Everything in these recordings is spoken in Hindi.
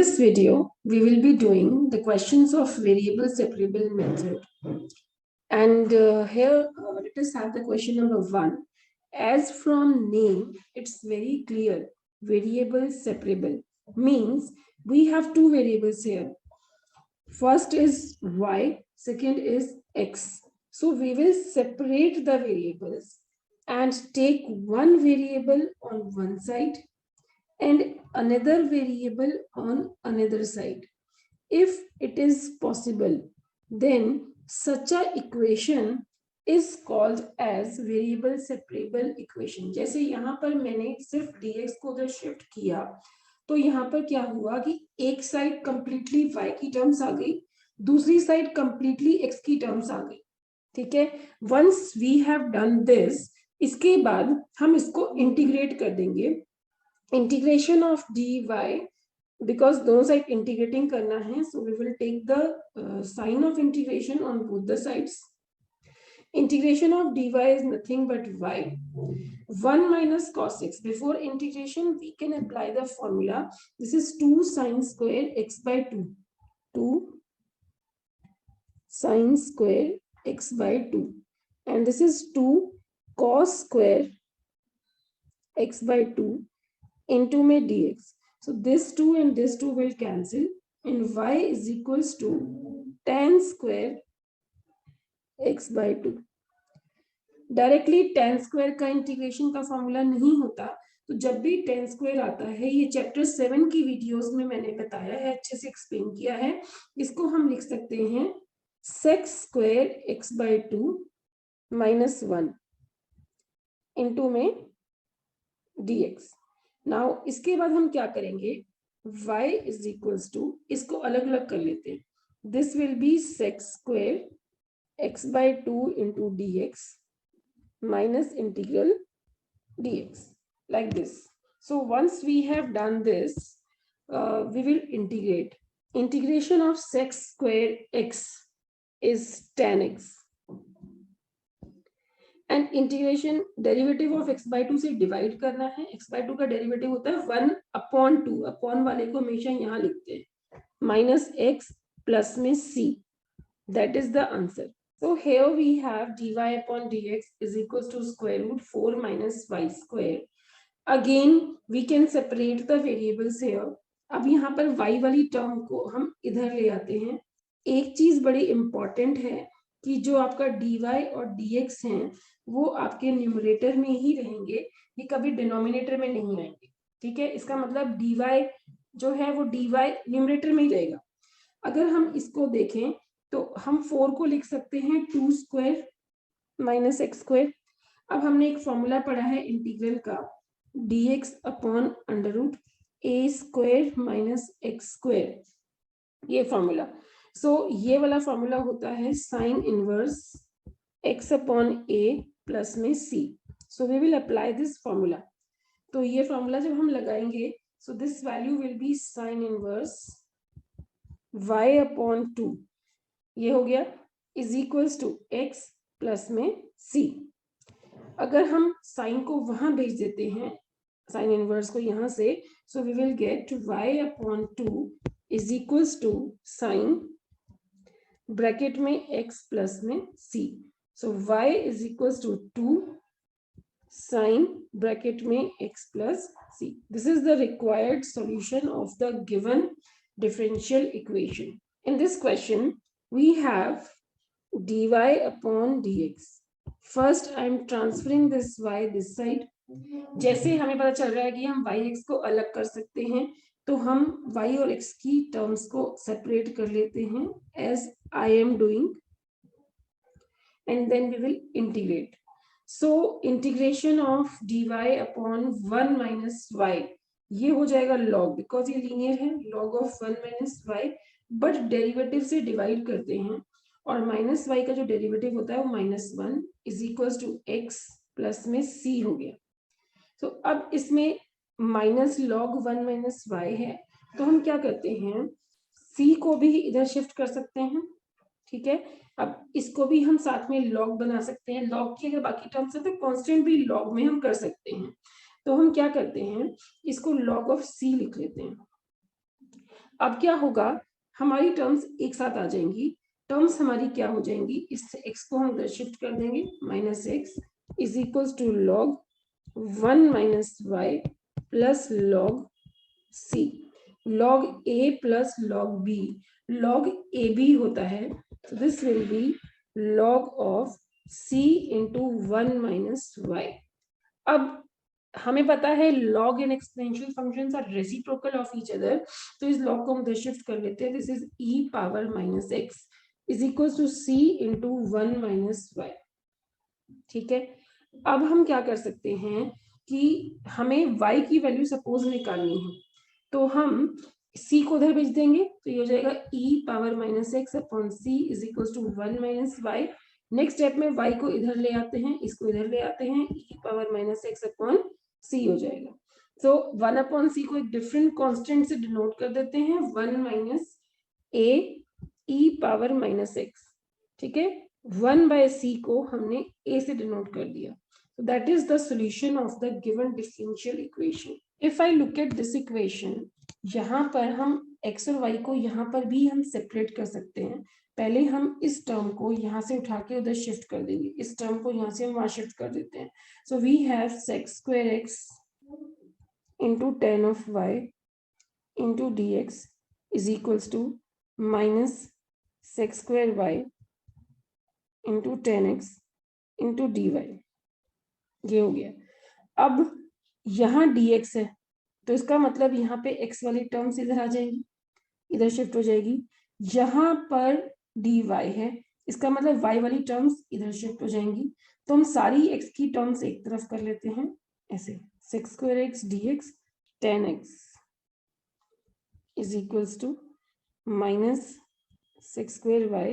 this video, we will be doing the questions of variable separable method. And here, let us have the question number 1. As from name, it's very clear. Variable separable means we have two variables here. First is y, second is x. So we will separate the variables and take one variable on one side and another variable on another side. If it is possible, then such a equation is called as variable separable equation. जैसे यहाँ पर मैंने सिर्फ dx को उधर शिफ्ट किया तो यहाँ पर क्या हुआ कि एक साइड कंप्लीटली y की टर्म्स आ गई, दूसरी साइड कंप्लीटली x की टर्म्स आ गई. ठीक है, once we have done this, इसके बाद हम इसको इंटीग्रेट कर देंगे. इंटीग्रेशन ऑफ dy, because दोनों साइड इंटीग्रेटिंग करना है, so we will take the sign of integration on both the sides. Integration of dy is nothing but y. 1 minus cos x. Before integration, we can apply the formula. This is 2 sin square x by 2. 2 sin square x by 2. And this is 2 cos square x by 2 into my dx. So this 2 and this 2 will cancel, and y is equals to tan square x by 2. Directly tan square का इंटीग्रेशन का फॉर्मूला नहीं होता, तो जब भी tan स्क्वायर आता है, ये चैप्टर 7 की वीडियोस में मैंने बताया है, अच्छे से एक्सप्लेन किया है. इसको हम लिख सकते हैं sec square x by 2 minus 1 into में dx. नाउ इसके बाद हम क्या करेंगे, y is equals to, इसको अलग अलग कर लेते हैं. This will B sec square x by 2 into dx minus integral dx, like this. So once we have done this, we will integrate. Integration of sec square x is tan x. And integration derivative of x by 2 से डिवाइड करना है. x by 2 का डेरिवेटिव होता है 1/2. अपॉन वाले को हमेशा यहाँ लिखते हैं, माइनस x प्लस में c. That is the answer. So here we have dy upon dx is equals to square root 4 minus y square. Again we can separate the variables here. अब यहाँ पर y वाली टर्म को हम इधर ले आते हैं. एक चीज बड़ी इंपॉर्टेंट है कि जो आपका dy और dx हैं वो आपके न्यूमरेटर में ही रहेंगे, ये कभी डिनोमिनेटर में नहीं आएंगे. ठीक है, इसका मतलब dy जो है वो dy न्यूमरेटर में ही रहेगा. अगर हम इसको देखें तो हम 4 को लिख सकते हैं 2 स्क्वायर माइनस एक्स स्क्वायर. अब हमने एक फॉर्मूला पढ़ा है इंटीग्रल का, dx upon under root a square minus x square, ये फॉर्मूला. सो ये वाला फॉर्मूला होता है sine inverse x upon a plus में c. So we will apply this formula. तो ये फॉर्मूला जब हम लगाएंगे, so this value will be sine inverse y upon 2, ये हो गया, is equals to x plus में c. अगर हम साइन को वहां भेज देते हैं, साइन इनवर्स को यहां से, so we will get y upon 2 is equals to sine bracket में x प्लस में c. So y is equals to 2 sine bracket में x plus c. This is the required solution of the given differential equation. In this question we have dy upon dx. First I am transferring this y this side. जैसे हमें पता चल रहा है कि हम y x को अलग कर सकते हैं, तो हम y और x की टर्म्स को सेपरेट कर लेते हैं as I am doing, and then we will integrate. So integration of dy upon 1 minus y, ये हो जाएगा log, because ये लीनियर है, log of 1 minus y. But derivative से डिवाइड करते हैं, और माइनस वाई का जो डेरिवेटिव होता है वो -1 is equals to x plus में c हो गया. तो अब इसमें माइनस लॉग 1 माइनस वाई है, तो हम क्या करते हैं, c को भी इधर शिफ्ट कर सकते हैं. ठीक है, अब इसको भी हम साथ में लॉग बना सकते हैं. लॉग की अगर बाकी टर्म्स है तो कांस्टेंट भी लॉग में हम कर सकते हैं. तो हम क्या करते हैं, इसको लॉग ऑफ c लिख लेते हैं. अब क्या होगा, हमारी टर्म्स एक साथ आ जाएंगी। टर्म्स हमारी क्या हो जाएंगी, इस x को हम इधर शिफ्ट कर देंगे, -x is equal to log 1 minus y plus log c, log a plus log b, log ab होता है, so this will be log of c into 1 minus y। अब हमें पता है log and exponential functions are reciprocal of each other, तो इस log को हम इधर शिफ्ट कर लेते हैं, this is e power minus x is equal to c into 1 minus y. ठीक है, अब हम क्या कर सकते हैं कि हमें y की वैल्यू सपोज निकालनी है, तो हम c को उधर भेज देंगे, तो ये हो जाएगा e power minus x upon c is equal to 1 minus y. Next step में y को इधर ले आते हैं, इसको इधर ले आते हैं, e power minus x upon c हो जाएगा। तो 1 अपॉन c को एक डिफरेंट कांस्टेंट से डिनोट कर देते हैं, 1 minus a e power minus x. ठीक है, 1 by c को हमने a से डिनोट कर दिया, so that is the solution of the given differential equation। if I look at this equation, यहाँ पर हम x और y को यहाँ पर भी हम सेपरेट कर सकते हैं। पहले हम इस टर्म को यहाँ से उठा के उधर शिफ्ट कर देंगे, इस टर्म को यहाँ से हम वहां शिफ्ट कर देते हैं। so we have sec square x into tan of y into dx is equals to minus sec square y into tan x into dy, ये हो गया। अब यहाँ dx है, तो इसका मतलब यहाँ पे x वाली टर्म्स इधर आ जाएंगी, इधर शिफ्ट हो जाएगी। यहाँ पर dy है, इसका मतलब y वाली टर्म्स इधर शिफ्ट हो जाएंगी। तो हम सारी x की टर्म्स एक तरफ कर लेते हैं ऐसे, sec square x dx tan x is equals to minus sec square y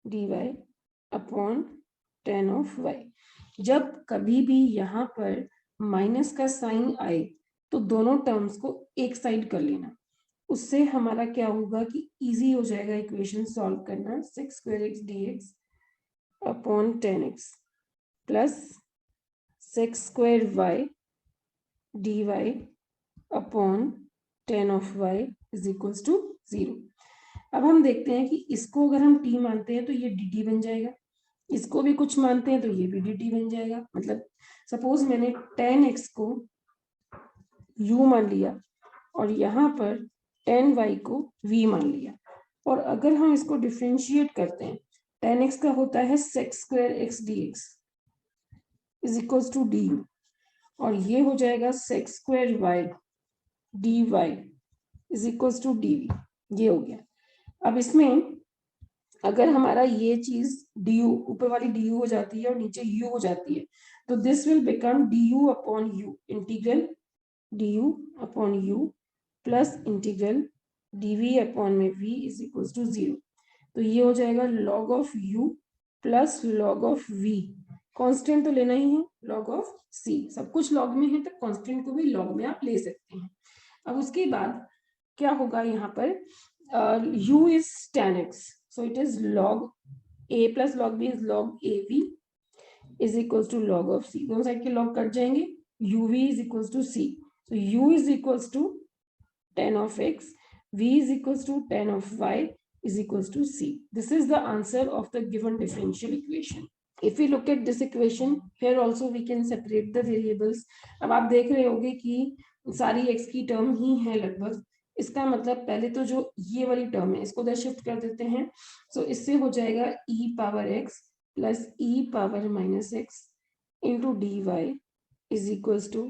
dy अपॉन tan of y। जब कभी भी यहाँ पर माइनस का साइन आए तो दोनों टर्म्स को एक साइड कर लेना, उससे हमारा क्या होगा कि इजी हो जाएगा इक्वेशन सॉल्व करना। sec square x dx अपॉन tan x प्लस sec square y dy अपॉन tan of y is equals to 0। अब हम देखते हैं कि इसको अगर हम t मानते हैं तो ये dt बन जाएगा, इसको भी कुछ मानते हैं तो ये भी dt बन जाएगा। मतलब सपोज मैंने tan x को u मान लिया और यहाँ पर tan y को v मान लिया, और अगर हम इसको डिफरेंशिएट करते हैं, tan x का होता है sec square x dx is equals to du, और ये हो जाएगा sec square y dy is equals to dv, ये हो गया। अब इसमें अगर हमारा ये चीज du ऊपर वाली du हो जाती है और नीचे u हो जाती है, तो this will become du upon u, integral du upon u plus integral dv upon में v इज इक्वल्स टू 0। तो ये हो जाएगा log of u plus log of v, constant तो लेना ही है, log ऑफ c, सब कुछ log में है तो कांस्टेंट को भी log में आप ले सकते हैं। अब उसके बाद क्या होगा, यहाँ पर u is tan x, so it is log a plus log b is log ab is equals to log of c, दोनों साइड के log कट जाएंगे, uv is equals to c, so u is equals to tan of x, v is equals to tan of y is equals to c। This is the answer of the given differential equation। If we look at this equation, here also we can separate the variables। अब आप देख रहे होंगे कि सारी x की टर्म ही है लगभग, इसका मतलब पहले तो जो ये वाली टर्म है इसको उधर शिफ्ट कर देते हैं, सो इससे हो जाएगा e power x plus e power minus x into D Y is equals to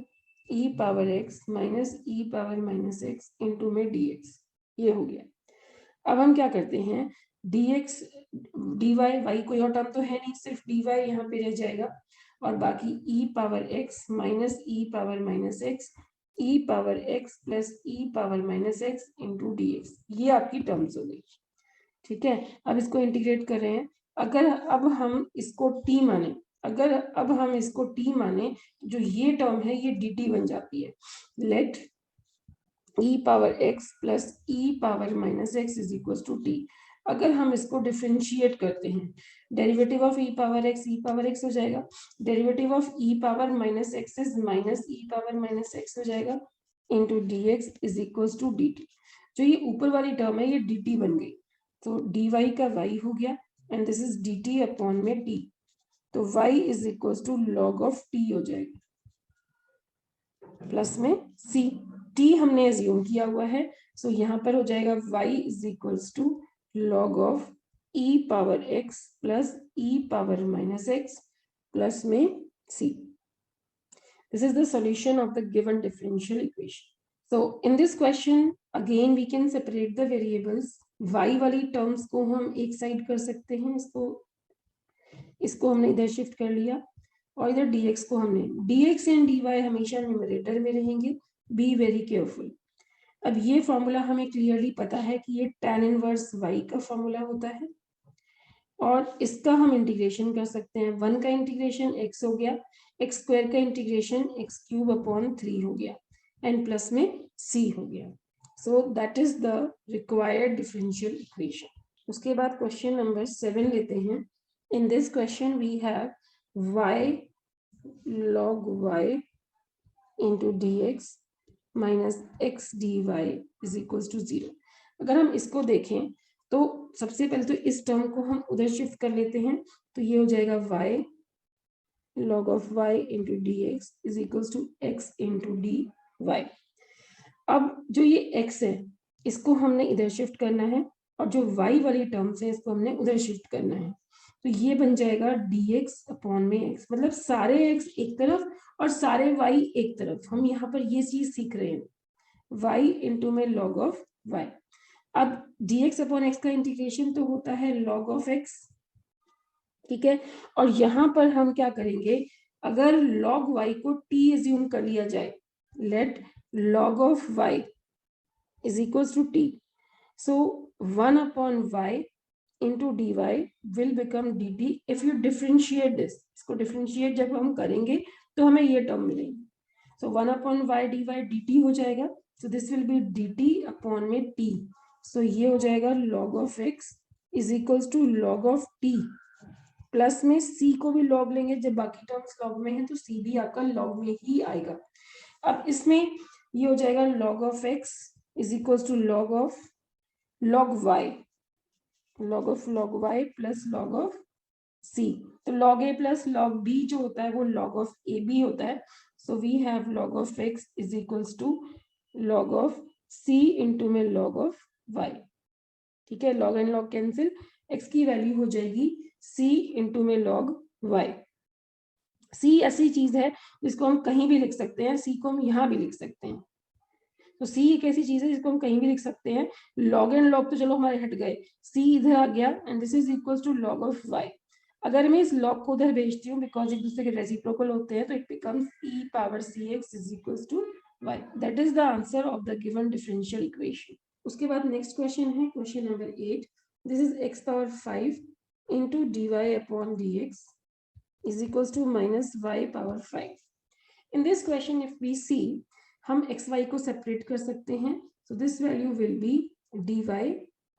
e power x minus e power minus x into में dx, ये हो गया। अब हम क्या करते हैं, dx dy y कोई और टर्म तो है नहीं, सिर्फ dy यहाँ पे रह जाएगा, और बाकी e power x minus e power minus x e power x plus e power minus x into dx, ये आपकी टर्म्स हो गई। ठीक है, अब इसको इंटीग्रेट कर रहे हैं। अगर अब हम इसको t माने, अगर अब हम इसको t माने, जो ये टर्म है ये dt बन जाती है। Let e power x plus e power minus x is equal to t। अगर हम इसको डिफरेंशिएट करते हैं, derivative of e power x हो जाएगा, derivative of e power minus x is minus e power minus x हो जाएगा, into d x is equal to d t. जो ये ऊपर वाली टर्म है ये डी टी बन गई, तो डी वाई का वाई हो गया and this is d t upon में टी, तो y is equal to log of t हो जाएगा प्लस में c। t हमने एज्यूम किया हुआ है, सो यहाँ पर हो जाएगा y is equal to log of e power x plus e power minus x plus में c। This is the solution of the given differential equation. So in this question again we can separate the variables. y वाली टर्म्स को हम एक साइड कर सकते हैं, इसको हमने इधर शिफ्ट कर लिया, और इधर dx को हमने, dx एंड dy हमेशा न्यूमरेटर में रहेंगे, बी वेरी केयरफुल। अब ये फॉर्मूला हमें क्लियरली पता है कि ये tan इनवर्स y का फॉर्मूला होता है, और इसका हम इंटीग्रेशन कर सकते हैं। 1 का इंटीग्रेशन x हो गया, x स्क्वायर का इंटीग्रेशन x क्यूब अपॉन 3 हो गया एंड प्लस में c हो गया। So that is the required differential equation. उसके बाद क्वेश्चन नंबर 7 लेते हैं। In this question we have y log y into dx minus x dy is equals to 0। अगर हम इसको देखें तो सबसे पहले तो इस टर्म को हम उधर शिफ्ट कर लेते हैं, तो ये हो जाएगा y log of y into dx is equals to x into dy। अब जो ये x है इसको हमने इधर शिफ्ट करना है, और जो y वाली टर्म्स है इसको हमने उधर शिफ्ट करना है, तो ये बन जाएगा dx अपॉन में x, मतलब सारे x एक तरफ और सारे y एक तरफ। हम यहाँ पर ये चीज सीख रहे हैं, y इंटू में log ऑफ y। अब dx अपॉन x का इंटीग्रेशन तो होता है log ऑफ x, ठीक है, और यहाँ पर हम क्या करेंगे, अगर log y को t एज्यूम कर लिया जाए, let log of y is equals to t, so 1 upon y into dy will become dt if you differentiate this। इसको differentiate जब हम करेंगे तो हमें ये टर्म मिलेगी, so 1 upon y dy dt हो जाएगा, so this will be dt upon में t, so ये हो जाएगा log of x is equals to log of t, plus में c को भी log लेंगे, जब बाकी टर्म्स log में है तो c भी आपका log में ही आएगा। अब इसमें ये हो जाएगा log of x is equals to log of log y, log y plus log of c, तो log a plus log b जो होता है वो log of a b होता है, so we have log of x is equals to log of c into में log of y, ठीक है, log and log cancel, x की वैल्यू हो जाएगी c into में log y। c ऐसी चीज है जिसको हम कहीं भी लिख सकते हैं, c को हम यहाँ भी लिख सकते हैं, तो c एक ऐसी चीज है जिसको हम कहीं भी लिख सकते हैं। log एंड log तो चलो हमारे हट गए, c इधर आ गया and this is equal to log of y। अगर मैं इस log को उधर भेजती हूँ बिकॉज एक दूसरे के रेसिप्रोकल होते हैं, तो it becomes e power cx is equal to y। That is the answer of the given differential equation. उसके बाद नेक्स्ट क्वेश्चन है question number 8। This is x power 5 into dy upon dx is equal to minus y power 5। In this question if we see, हम एक्स वाई को सेपरेट कर सकते हैं, so this value will be dy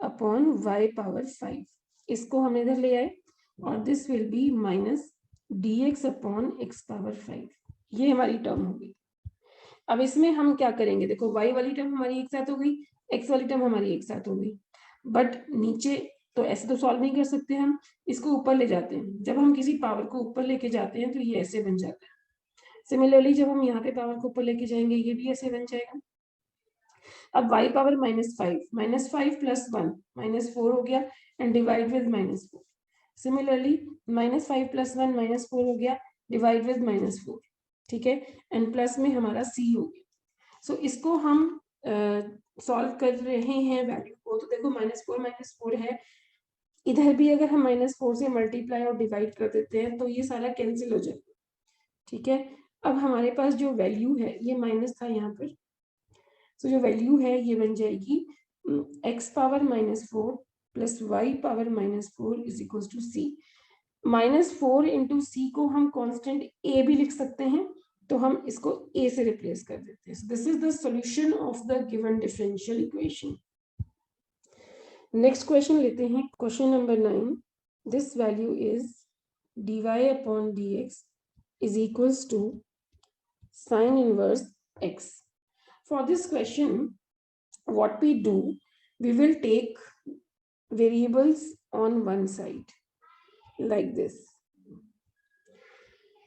upon y power 5, इसको हम इधर ले आए, और this will B minus dx upon x power 5, ये हमारी टर्म होगी। अब इसमें हम क्या करेंगे, देखो y वाली टर्म हमारी एक साथ हो गई, x वाली टर्म हमारी एक साथ हो गई, बट नीचे तो ऐसे तो सॉल्व नहीं कर सकते, हम इसको ऊपर ले जाते हैं, जब हम किसी पावर को ऊपर लेके जाते हैं तो ये ऐसे बन जाता है। सिमिलरली जब हम यहाँ पे पावर को ऊपर लेके जाएंगे ये भी ऐसे बन जाएगा। अब y पावर -5 प्लस 1 -4 हो गया and divide with -4। Similarly -5 plus 1 -4 हो गया, डिवाइड विद -4, ठीक है, एंड प्लस में हमारा c हो गया। सो इसको हम सॉल्व कर रहे हैं वैल्यू को, तो देखो -4 है, इधर भी अगर हम -4 से मल्टीप्लाई और डिवाइड कर देते हैं तो ये सारा कैंसिल हो जाएगा, ठीक है। अब हमारे पास जो वैल्यू है, ये माइनस था यहाँ पर, तो जो वैल्यू है ये बन जाएगी x power -4 plus y power -4 is equal to c। -4 into C को हम कांस्टेंट a भी लिख सकते हैं, तो हम इसको a से रिप्लेस कर देते हैं। This is the solution of the given differential equation. Next question लेते हैं, question number 9। This value is dy upon dx is equals to sin inverse x। For this question, what we do, we will take variables on one side like this.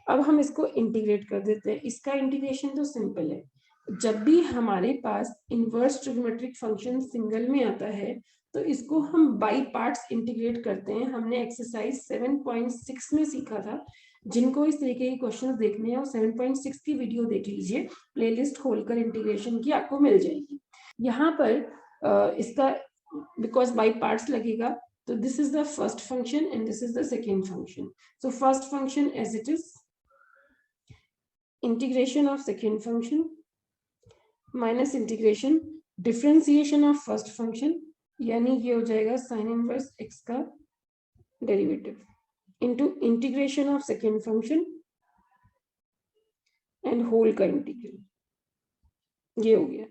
अब हम इसको इंटीग्रेट कर देते हैं. इसका इंटीग्रेशन तो सिंपल है. जब भी हमारे पास इनवर्स ट्रिग्नोमेट्रिक फंक्शन सिंगल में आता है तो इसको हम बाई पार्ट्स इंटीग्रेट करते हैं. हमने एक्सरसाइज 7.6 में सीखा था. जिनको इस तरीके के क्वेश्चंस देखने हैं वो 7.6 की वीडियो देख लीजिए. प्लेलिस्ट खोलकर इंटीग्रेशन की आपको मिल जाएगी. यहाँ पर इसका बिकॉज बाई पार्ट्स लगेगा, तो this is the first function and this is the second function. So first function as it is, integration of second function minus integration differentiation of first function, यानी ये हो जाएगा साइन इनवर्स एक्स का derivative into integration of second function and whole का इंटीग्रल. ये हो गया.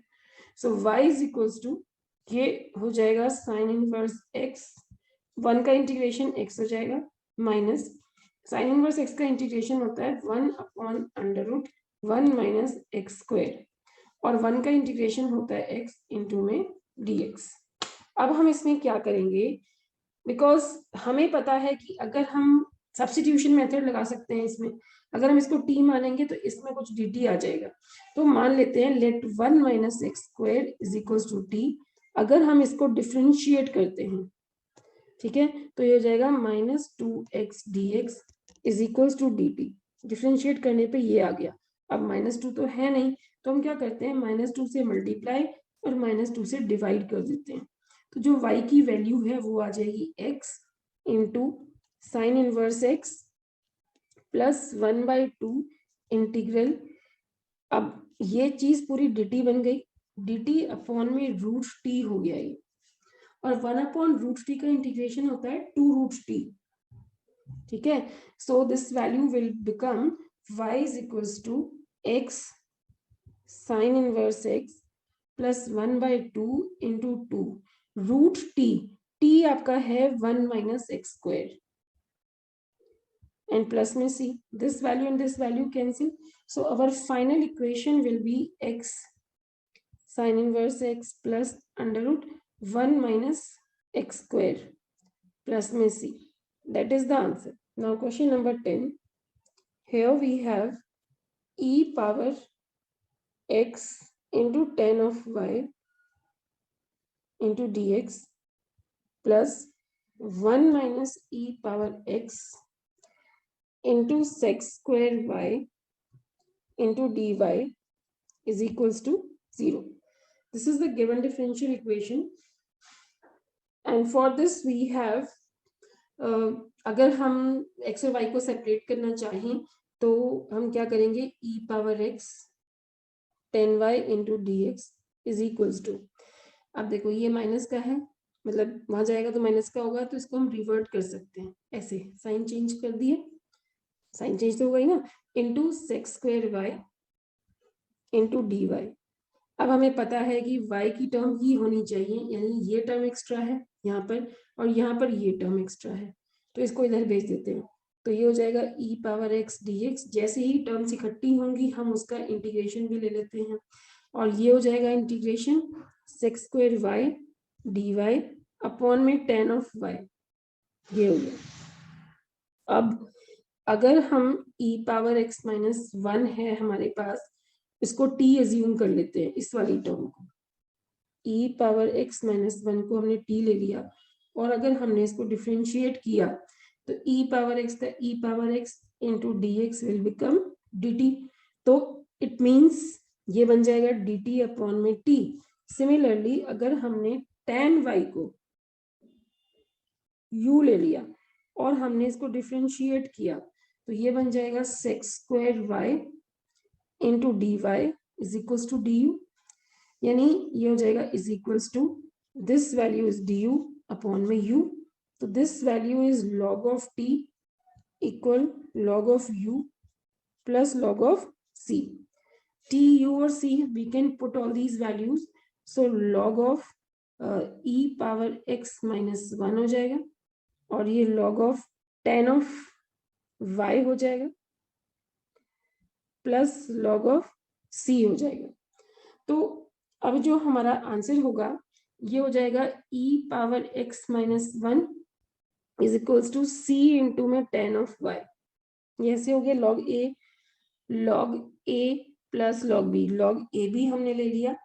So y is equals to, ये हो जाएगा साइन इनवर्स x, 1 का इंटीग्रेशन x हो जाएगा माइनस साइन इनवर्स x का इंटीग्रेशन होता है 1/√1 माइनस एक्स स्क्वायर, और 1 का इंटीग्रेशन होता है x इंटू में dx. अब हम इसमें क्या करेंगे, बिकॉज हमें पता है कि अगर हम सब्स्टिट्यूशन मेथड लगा सकते हैं इसमें. अगर हम इसको t मानेंगे तो इसमें कुछ dt आ जाएगा. तो मान लेते हैं let 1 minus x square is equals to t. अगर हम इसको डिफरेंशिएट करते हैं, ठीक है, तो ये हो जाएगा -2x dx is equals to dt. Differentiate करने पे ये आ गया. अब -2 तो है नहीं, तो हम क्या करते हैं, -2 से मल्टीप्लाई और -2 से डिवाइड कर देते हैं. तो जो y की वैल्यू है वो आ जाएगी x into sign inverse x plus 1/2 integral. अब ये चीज पूरी dt बन गई. dt अपॉन में √t हो गया ये, और 1/√t का इंटीग्रेशन होता है 2√t. ठीक है. So this value will become y is equals to x sine inverse x plus 1/2 into 2 √t. आपका है 1 minus x square and plus में c. This value and this value cancel. So our final equation will be x sin inverse x plus √1 minus x square plus में c. That is the answer. Now question number 10. Here we have e power x into tan of y into dx plus 1 minus e power x into sec square y into dy is equals to 0. This is the given differential equation, and for this we have अगर हम x और y को सेपरेट करना चाहें तो हम क्या करेंगे, e power x tan y into dx is equals to, अब देखो ये माइनस का है, मतलब वहां जाएगा तो माइनस का होगा, तो इसको हम रिवर्ट कर सकते हैं. ऐसे साइन चेंज कर दिए, साइन चेंज तो हो गई ना, into sec square Y into D y. अब हमें पता है कि y की टर्म ही होनी चाहिए, यानी ये टर्म एक्स्ट्रा है यहाँ पर और यहाँ पर ये टर्म एक्स्ट्रा है, तो इसको इधर भेज देते हैं. तो ये हो जाएगा e पावर x dx. जैसे ही टर्म्स इकट्ठी होंगी हम उसका इंटीग्रेशन भी ले लेते हैं, और ये हो जाएगा integration sec square y d y upon में tan ऑफ y. ये हो गया. अब अगर हम e पावर x माइनस 1 है हमारे पास, इसको t एज्यूम कर लेते हैं, इस वाली टर्म को e पावर x माइनस 1 को हमने t ले लिया, और अगर हमने इसको डिफरेंशिएट किया तो e पावर x का e power x into dx will become dt. तो इट मीन्स ये बन जाएगा dt अपॉन में t. सिमिलरली अगर हमने tan y को u ले लिया और हमने इसको डिफरेंशिएट किया तो ये बन जाएगा sec square Y into D Y is equals to D U, यानी ये हो जाएगा is equals to this value is D U upon में यू. तो this value is log of T equal log of U plus log of C. T U और C we can put all these values. So log of e power x minus 1 हो जाएगा, और ये log of tan of y हो जाएगा प्लस log ऑफ c हो जाएगा. तो अब जो हमारा आंसर होगा ये हो जाएगा e power x minus 1 is equals to c into में tan ऑफ y। ये ऐसे हो गया log a plus log b। log a भी हमने ले लिया,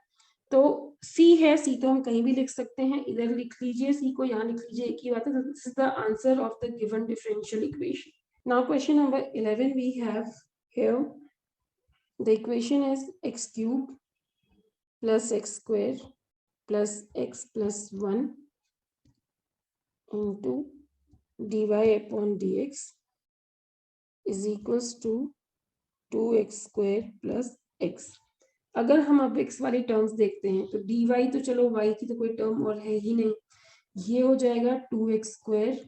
तो c है, c तो हम कहीं भी लिख सकते हैं, इधर लिख लीजिए c को, यहाँ लिख लीजिए, एक ही बात है। This is the answer of the given differential equation. Now question number 11 we have here the equation is x cube plus x square plus x plus 1 into dy upon dx is equals to 2x square plus x। अगर हम अब x वाली टर्म्स देखते हैं तो dy तो चलो y की तो कोई टर्म और है ही नहीं, ये हो जाएगा 2x square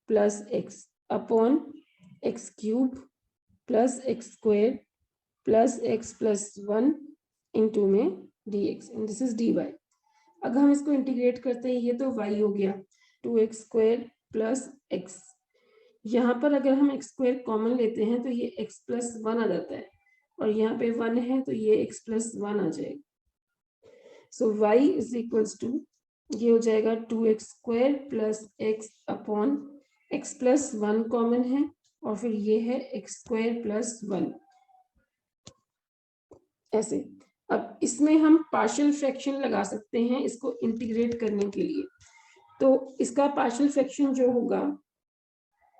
plus x upon x cube plus x square plus x plus 1 into में dx and this is dy। अगर हम इसको इंटीग्रेट करते हैं, ये तो y हो गया 2x स्क्वायर प्लस x, यहाँ पर अगर हम x स्क्वायर कॉमन लेते हैं तो ये x प्लस 1 आ जाता है, और यहाँ पे 1 है तो ये x प्लस 1 आ जाएगा। सो y इज इक्वल्स टू, ये हो जाएगा 2x square plus x upon x plus 1 common है, और फिर ये है x स्क्वायर प्लस 1 ऐसे। अब इसमें हम पार्शियल फ्रैक्शन लगा सकते हैं इसको इंटीग्रेट करने के लिए, तो इसका पार्शियल फ्रैक्शन जो होगा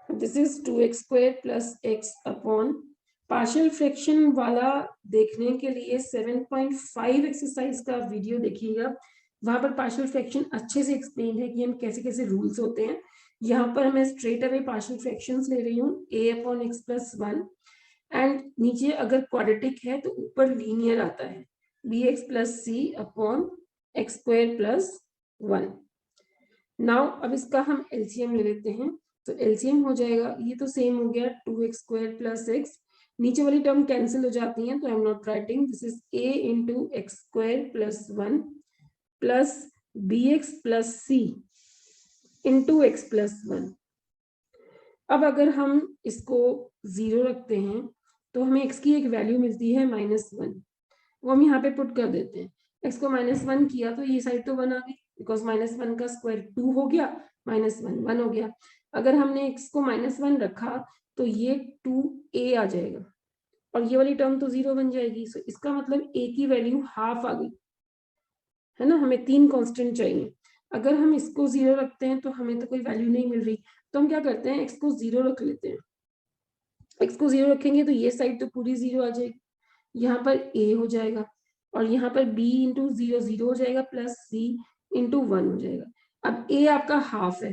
this is 2x square plus x upon, partial fraction वाला देखने के लिए 7.5 एक्सरसाइज का वीडियो देखिएगा, वहां पर पार्शियल फ्रैक्शन अच्छे से एक्सप्लेन है कि हम कैसे कैसे रूल्स होते हैं। यहाँ पर मैं स्ट्रेट अवे पार्शियल फ्रैक्शंस ले रही हूँ a upon x plus 1, and नीचे अगर क्वाड्रेटिक है तो ऊपर लीनियर आता है bx plus c upon x square plus 1। Now अब इसका हम एलसीएम ले लेते हैं, तो एलसीएम हो जाएगा, ये तो सेम हो गया 2x स्क्वायर प्लस x, नीचे वाली टर्म कैंसिल हो जाती हैं तो I am not writing, this is a into x square plus 1 plus bx plus c into x plus 1। अब अगर हम इसको 0 रखते हैं तो हमें x की एक वैल्यू मिलती है -1, वो हम यहाँ पे पुट कर देते हैं। x को -1 किया तो ये साइड तो 1 आ गई, बिकॉज -1 का स्क्वायर 2 हो गया, -1 1 हो गया। अगर हमने x को -1 रखा तो ये 2a आ जाएगा, और ये वाली टर्म तो 0 बन जाएगी। सो इसका मतलब a की वैल्यू हाफ आ गई है ना, हमें 3 कांस्टेंट चाहिए। अगर हम इसको 0 रखते हैं तो हमें तो कोई वैल्यू नहीं मिल रही, तो हम क्या करते हैं x को 0 रख लेते हैं। x को 0 रखेंगे तो ये साइड तो पूरी 0 आ जाएगी, यहाँ पर a हो जाएगा, और यहाँ पर b इंटू 0 0 हो जाएगा प्लस c इंटू 1 हो जाएगा। अब a आपका हाफ है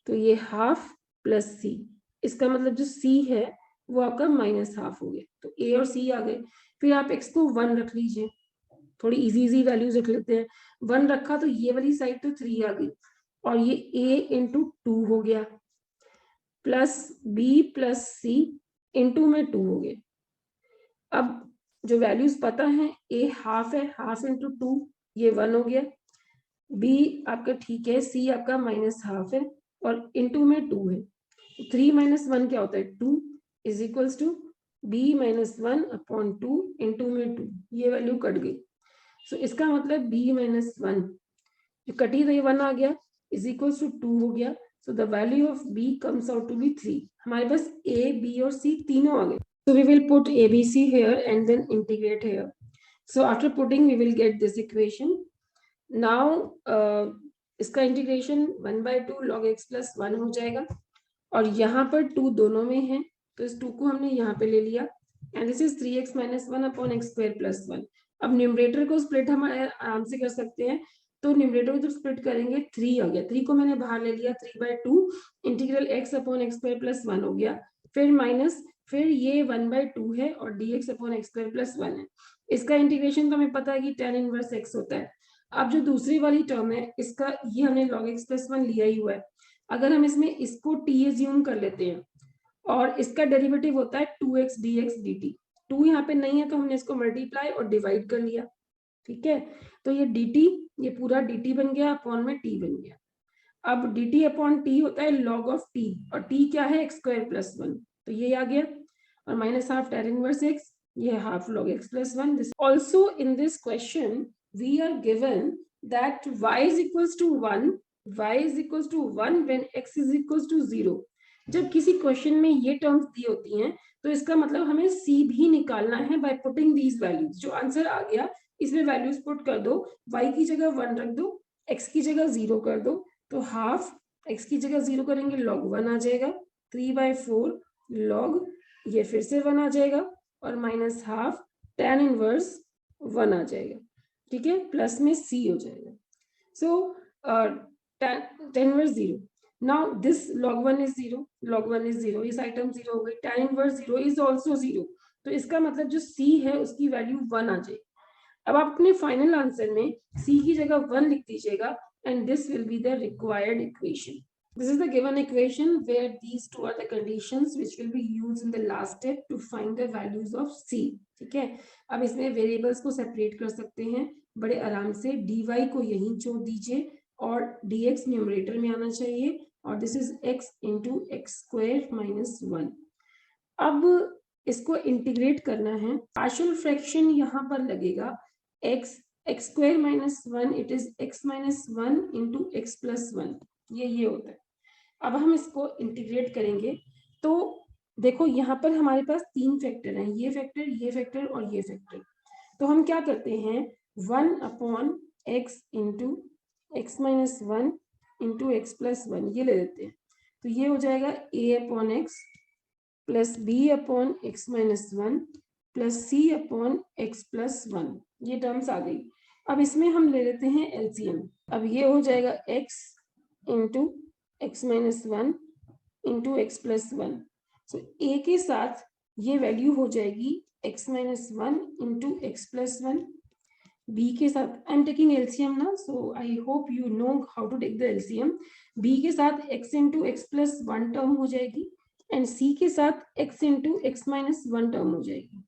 तो ये हाफ प्लस c, इसका मतलब जो c है वो आपका -हाफ हो गया, तो a और c आ गए। फिर आप x को 1 रख लीजिए, थोड़ी इजी वैल्यूज रख लेते हैं। 1 रखा तो ये वाली साइड तो 3 आ गई, और ये a इंटू 2 हो गया plus b plus c into में 2 हो गए। अब जो वैल्यूज पता है, a हाफ है, हाफ इंटू 2 ये 1 हो गया, b आपका ठीक है, c आपका -हाफ है, और इंटू में 2 है। 3 - 1 क्या होता है 2 is equals to b -1 upon 2 into में 2, ये वैल्यू कट गई। सो इसका मतलब b -1 जो कटी तो ये 1 आ गया इज इक्वल्स टू 2 हो गया। So the value of b comes out to be 3। हमारे पास a b और c तीनों आ गए। So we will put ABC here and then integrate here. So after putting we will get this equation. Now इसका इंटीग्रेशन 1/2 log x plus 1 हो जाएगा, और यहाँ पर 2 दोनों में है तो इस 2 को हमने यहाँ पे ले लिया, and this is 3x - 1 upon x square plus 1। अब न्यूमरेटर को स्प्लिट हम आराम से कर सकते हैं, तो न्यूमरेटर को जब स्प्लिट करेंगे 3 आ गया, 3 को मैंने बाहर ले लिया, 3/2 integral x upon x square plus 1 हो गया, फिर माइनस, फिर ये 1/2 है और dx upon x square plus 1 है। इसका इंटीग्रेशन तो हमें पता है कि tan इनवर्स x होता है। अब जो दूसरी वाली टर्म है इसका, ये हमने log x प्लस 1 लिया ही हुआ है, अगर हम इसमें इसको t एज्यूम कर लेते हैं, और इसका डेरिवेटिव होता है 2x dx dt, 2 यहाँ पे नहीं है तो हमने इसको मल्टीप्लाई और डिवाइड कर लिया, ठीक है। तो ये dt, ये पूरा dt बन गया, अपॉन में t बन गया। अब dt अपॉन t होता है log ऑफ t, और t क्या है x स्क्वायर प्लस 1, तो ये आ गया, और -हाफ tan इनवर्स x, ये half log x plus 1। This also in this question we are given that y is equals to 1, y is equals to 1 when x is equals to 0. जब किसी क्वेश्चन में ये टर्म्स दी होती हैं तो इसका मतलब हमें c भी निकालना है बाय पुटिंग दीज वैल्यूज. जो आंसर आ गया इसमें वैल्यूज पुट कर दो, y की जगह 1 रख दो, x की जगह 0 कर दो, तो हाफ x की जगह 0 करेंगे log 1 आ जाएगा, 3/4 log ये फिर से 1 आ जाएगा और माइनस हाफ tan इनवर्स 1 आ जाएगा. ठीक है, प्लस में c हो जाएगा. सो tan inverse 0. Now this log 1 is 0, log 1 is 0, इस आइटम 0 हो गई. tan इनवर्स 0 इज आल्सो 0, तो इसका मतलब जो c है उसकी वैल्यू 1 आ जाएगी. अब आप अपने फाइनल आंसर में c की जगह 1 लिख दीजिएगा and this will be the required equation. This is the given equation where these two are the conditions which will be used in the last step to find the values of c. ठीक है, अब इसमें वेरिएबल्स को सेपरेट कर सकते हैं बड़े आराम से. dy को यहीं छोड़ दीजिए और dx न्यूमरेटर में आना चाहिए और this is x into x square minus 1. अब इसको इंटीग्रेट करना है. पार्शियल फ्रैक्शन यहाँ पर लगेगा x square minus 1, it is x minus 1 into x plus 1. ये होता है. अब हम इसको इंटीग्रेट करेंगे तो देखो यहाँ पर हमारे पास 3 फैक्टर हैं, ये फैक्टर और ये फैक्टर. तो हम क्या करते हैं, 1/x into x minus 1 into x plus 1 ये ले लेते हैं. तो ये हो जाएगा a/x plus b/x minus 1 plus c/x plus 1. ये टर्म्स आ गई. अब इसमें हम ले लेते हैं एलसीएम. अब ये हो जाएगा x into x minus 1 into x plus 1. So a के साथ ये वैल्यू हो जाएगी x minus 1 into x plus 1. b के साथ आई एम टेकिंग एलसीएम ना, so I hope you know how to take the LCM. b के साथ x into x plus 1 term हो जाएगी एंड c के साथ x into x minus 1 term हो जाएगी.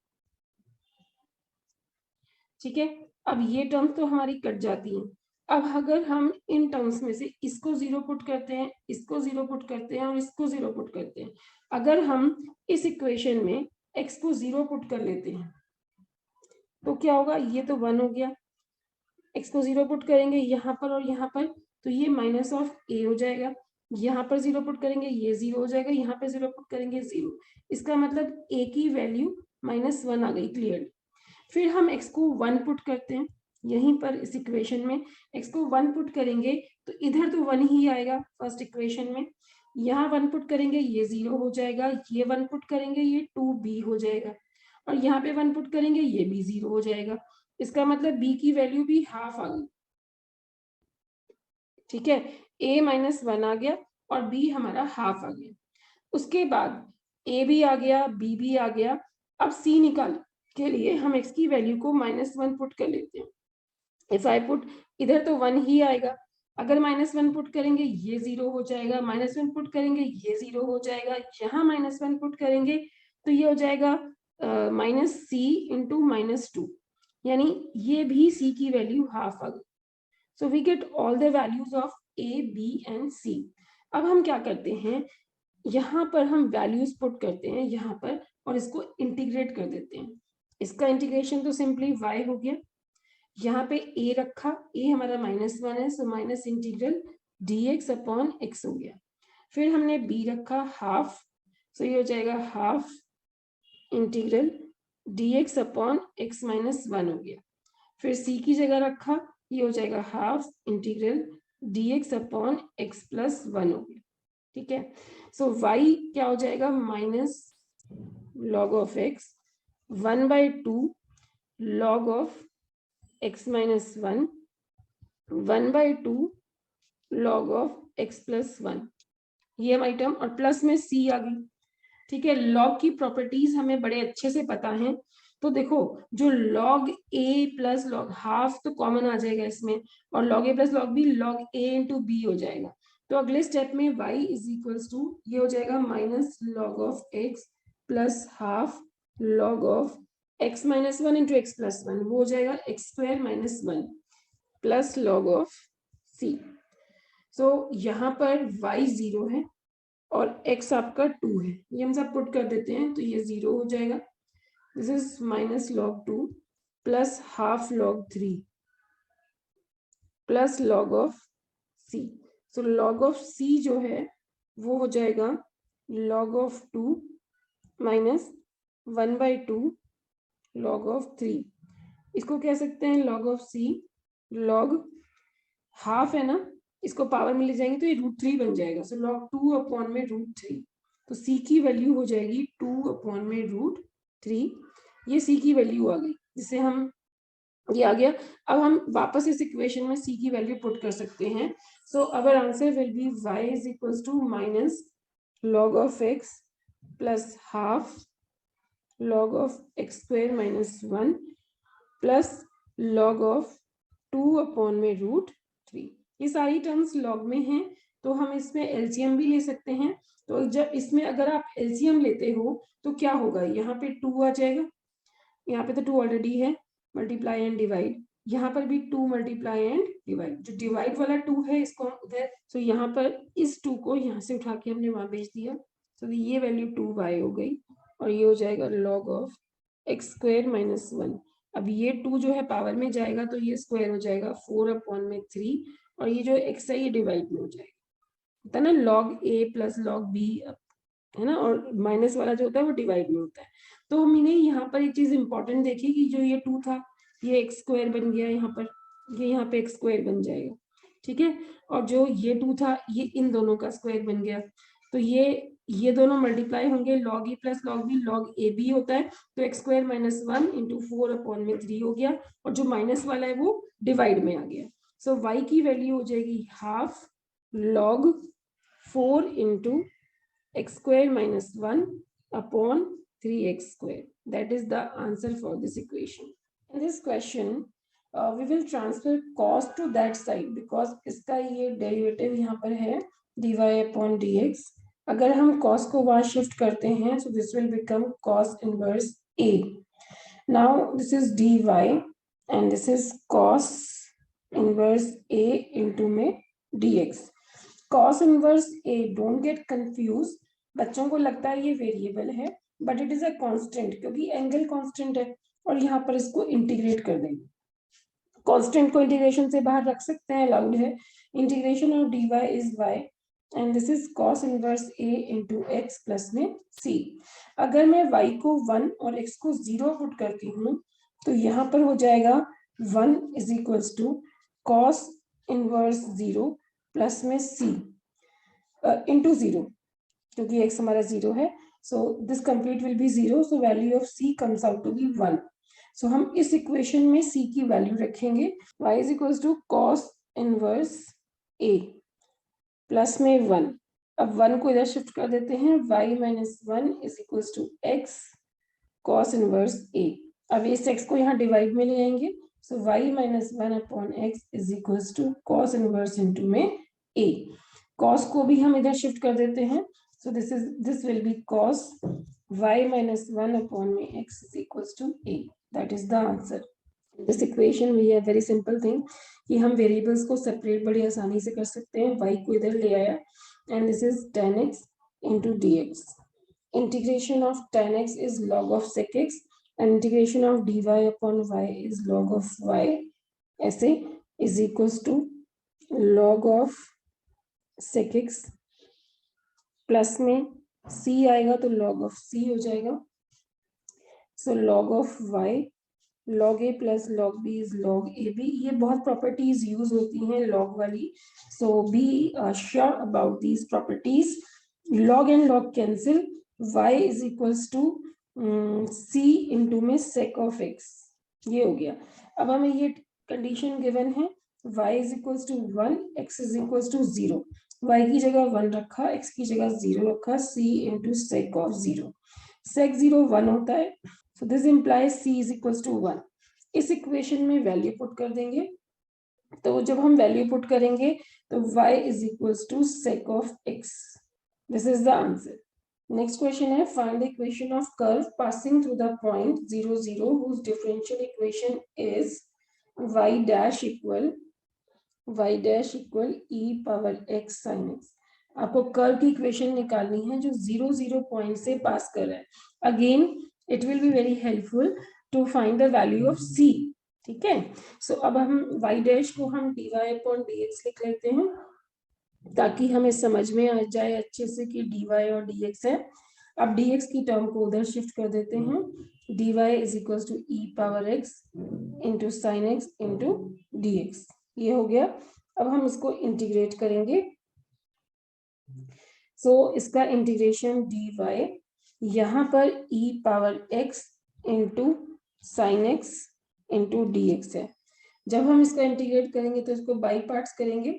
ठीक है, अब ये टर्म्स तो हमारी कट जाती हैं. अब अगर हम इन टर्म्स में से इसको 0 पुट करते हैं, इसको 0 पुट करते हैं और इसको 0 पुट करते हैं. अगर हम इस इक्वेशन में x को 0 पुट कर लेते हैं तो क्या होगा, ये तो 1 हो गया. x को 0 पुट करेंगे यहाँ पर और यहाँ पर तो ये माइनस ऑफ a हो जाएगा. यहाँ पर 0 पुट करेंगे ये 0 हो जाएगा, यहाँ पे 0 पुट करेंगे 0. इसका मतलब a की वैल्यू -1 आ गई क्लियर. फिर हम x को 1 पुट करते हैं यहीं पर इस इक्वेशन में. x को 1 पुट करेंगे तो इधर तो 1 ही आएगा फर्स्ट इक्वेशन में. यहाँ 1 पुट करेंगे ये 0 हो जाएगा, ये 1 पुट करेंगे ये 2b हो जाएगा और यहाँ पे 1 पुट करेंगे ये भी 0 हो जाएगा. इसका मतलब b की वैल्यू भी हाफ आ गई. ठीक है, a -1 आ गया और b हमारा हाफ आ गया. उसके बाद a भी आ गया, b भी आ गया. अब c निकाल के लिए हम x की वैल्यू को -1 पुट कर लेते हैं. इफ आई पुट इधर तो 1 ही आएगा, अगर -1 पुट करेंगे ये 0 हो जाएगा, -1 पुट करेंगे ये 0 हो जाएगा, यहाँ -1 पुट करेंगे तो ये हो जाएगा -c इंटू -2, यानी ये भी c की वैल्यू हाफ आ गई. So we get all the values of a, b and c. अब हम क्या करते हैं, यहाँ पर हम वैल्यूज पुट करते हैं यहाँ पर और इसको इंटीग्रेट कर देते हैं. इसका इंटीग्रेशन तो सिंपली y हो गया, यहाँ पे a रखा, a हमारा -1 है so minus integral dx upon x हो गया. फिर हमने b रखा हाफ, सो ये हो जाएगा half integral dx upon x minus 1 हो गया. फिर c की जगह रखा, ये हो जाएगा half integral dx upon x plus 1 हो गया. ठीक है, सो y क्या हो जाएगा, minus log of x 1/2 log of x minus 1 1/2 log of x plus 1. ये हमारी टर्म और प्लस में c आ गई. ठीक है, लॉग की प्रॉपर्टीज हमें बड़े अच्छे से पता है. तो देखो जो log a plus log half तो कॉमन आ जाएगा इसमें और log a plus log b log a into b हो जाएगा. तो अगले स्टेप में y इज इक्वल्स टू ये हो जाएगा minus log of x plus half log of x minus 1 into x plus 1, वो हो जाएगा x square minus 1 plus log of c. सो यहाँ पर y 0 है और x आपका 2 है, ये हम सब पुट कर देते हैं तो ये 0 हो जाएगा. This is minus log 2 plus half log 3 plus log of c. So log of c जो है वो हो जाएगा log of 2 minus 1/2 log of 3। इसको कह सकते हैं log of c, log half है ना, इसको पावर में ले जाएंगे तो ये √3 बन जाएगा। सो log 2 अपॉन में √3, तो c की वैल्यू हो जाएगी 2 अपॉन में √3। ये c की वैल्यू आ गई, जिसे हम ये आ गया। अब हम वापस इस इक्वेशन में c की वैल्यू पुट कर सकते हैं। So our answer will be y is equals to minus log of x plus half log of x square minus 1 plus log of 2 upon में √3। ये सारी टर्म्स log में हैं, तो हम इसमें एलसीएम भी ले सकते हैं। तो जब इसमें अगर आप एलसीएम लेते हो तो क्या होगा, यहाँ पे 2 आ जाएगा, यहाँ पे तो 2 ऑलरेडी है, मल्टीप्लाई एंड डिवाइड, यहाँ पर भी 2 मल्टीप्लाई एंड डिवाइड। जो डिवाइड वाला 2 है इसको हम उधर, तो यहाँ पर इस 2 को यहाँ से उठा के हमने वहां भेज दिया। तो ये वैल्यू 2y हो गई, और ये हो जाएगा log of x square minus 1। अब ये 2 जो है पावर में जाएगा तो ये स्क्वायर हो जाएगा 4 अपॉन में 3, और ये जो x है ये डिवाइड में हो जाएगा, होता है ना log a plus log b, है ना, और माइनस वाला जो होता है वो डिवाइड में होता है। तो हमने यहाँ पर एक चीज इंपॉर्टेंट देखी कि जो ये 2 था ये एक्स स्क्वायर बन गया, यहाँ पर ये यहाँ पे एक्स स्क्वायर बन जाएगा, ठीक है। और जो ये 2 था ये इन दोनों का स्क्वायर बन गया, तो ये दोनों मल्टीप्लाई होंगे, log e plus log b, log a b होता है, तो x square minus 1 into 4 upon में 3 हो गया, और जो माइनस वाला है वो डिवाइड में आ गया। सो y की वैल्यू हो जाएगी half log 4 into x square minus 1 upon 3x square. That is the answer for this equation. In this question, we will transfer cos to that side because इसका ये derivative यहाँ पर है dy upon dx। अगर हम cos को वहाँ shift करते हैं, so this will become cos inverse a. Now this is dy and this is cos inverse a into में dx. cos inverse a, don't get confused, बच्चों को लगता है ये वेरिएबल है, but it is a constant, क्योंकि एंगल कांस्टेंट है, और यहाँ पर इसको इंटीग्रेट कर देंगे। कांस्टेंट को इंटीग्रेशन से बाहर रख सकते हैं, अलाउड है। Integration of dy is y and this is cos inverse a into x plus में c। अगर मैं y को 1 और x को 0 पुट करती हूँ तो यहाँ पर हो जाएगा 1 is equals to cos inverse 0 plus में c इंटू 0, क्योंकि x हमारा 0 है। So this complete will be 0, so value of c comes out to be 1। सो हम इस इक्वेशन में c की वैल्यू रखेंगे, y is equals to cos inverse a plus में 1। अब 1 को इधर शिफ्ट कर देते हैं, y minus 1 is equals to x cos inverse a। अब इस x को यहाँ डिवाइड में ले आएंगे, so y minus 1 upon x is equals to cos inverse into में a। cos को भी हम इधर शिफ्ट कर देते हैं, so this will be cos y minus 1 upon x is equals to a. That is the answer. In this equation we have very simple thing कि हम वेरिएबल्स को सेपरेट बड़ी आसानी से कर सकते हैं। y को इधर ले आया and this is tan x into dx. Integration of tan x is log of sec x and integration of dy upon y is log of y ऐसे is equals to log of sec x plus में c आएगा तो log of c हो जाएगा। सो log of y log a plus log b is log ab। ये बहुत प्रॉपर्टीज यूज होती हैं log वाली, so be sure about these properties. log and log cancel, y is equals to c into में sec of x, ये हो गया। अब हमें ये कंडीशन गिवन है, y is equals to 1, x is equals to 0, y की जगह 1 रखा, x की जगह 0 रखा, c into sec of 0। sec 0 1 होता है, so this implies c is equals to 1। इस इक्वेशन में वैल्यू पुट कर देंगे, तो जब हम वैल्यू पुट करेंगे तो y is equals to sec of x। this is the answer। Next question है, find the equation of curve passing through the point 0 0 whose differential equation is y dash equal e power x sin x। आपको कर्व की इक्वेशन निकालनी है जो 0 0 पॉइंट से पास कर रहा है। Again it will be very helpful to find the value of c। ठीक है। सो अब हम y डैश को हम dy अपॉन dx लिख लेते हैं ताकि हमें समझ में आ जाए अच्छे से कि dy और dx है। अब dx की टर्म को उधर शिफ्ट कर देते हैं, dy is equal to e power x into sine x into dx, ये हो गया। अब हम इसको इंटीग्रेट करेंगे। सो इसका इंटीग्रेशन dy यहाँ पर e power x into sine x into dx है। जब हम इसका इंटीग्रेट करेंगे तो इसको बाई पार्ट्स करेंगे,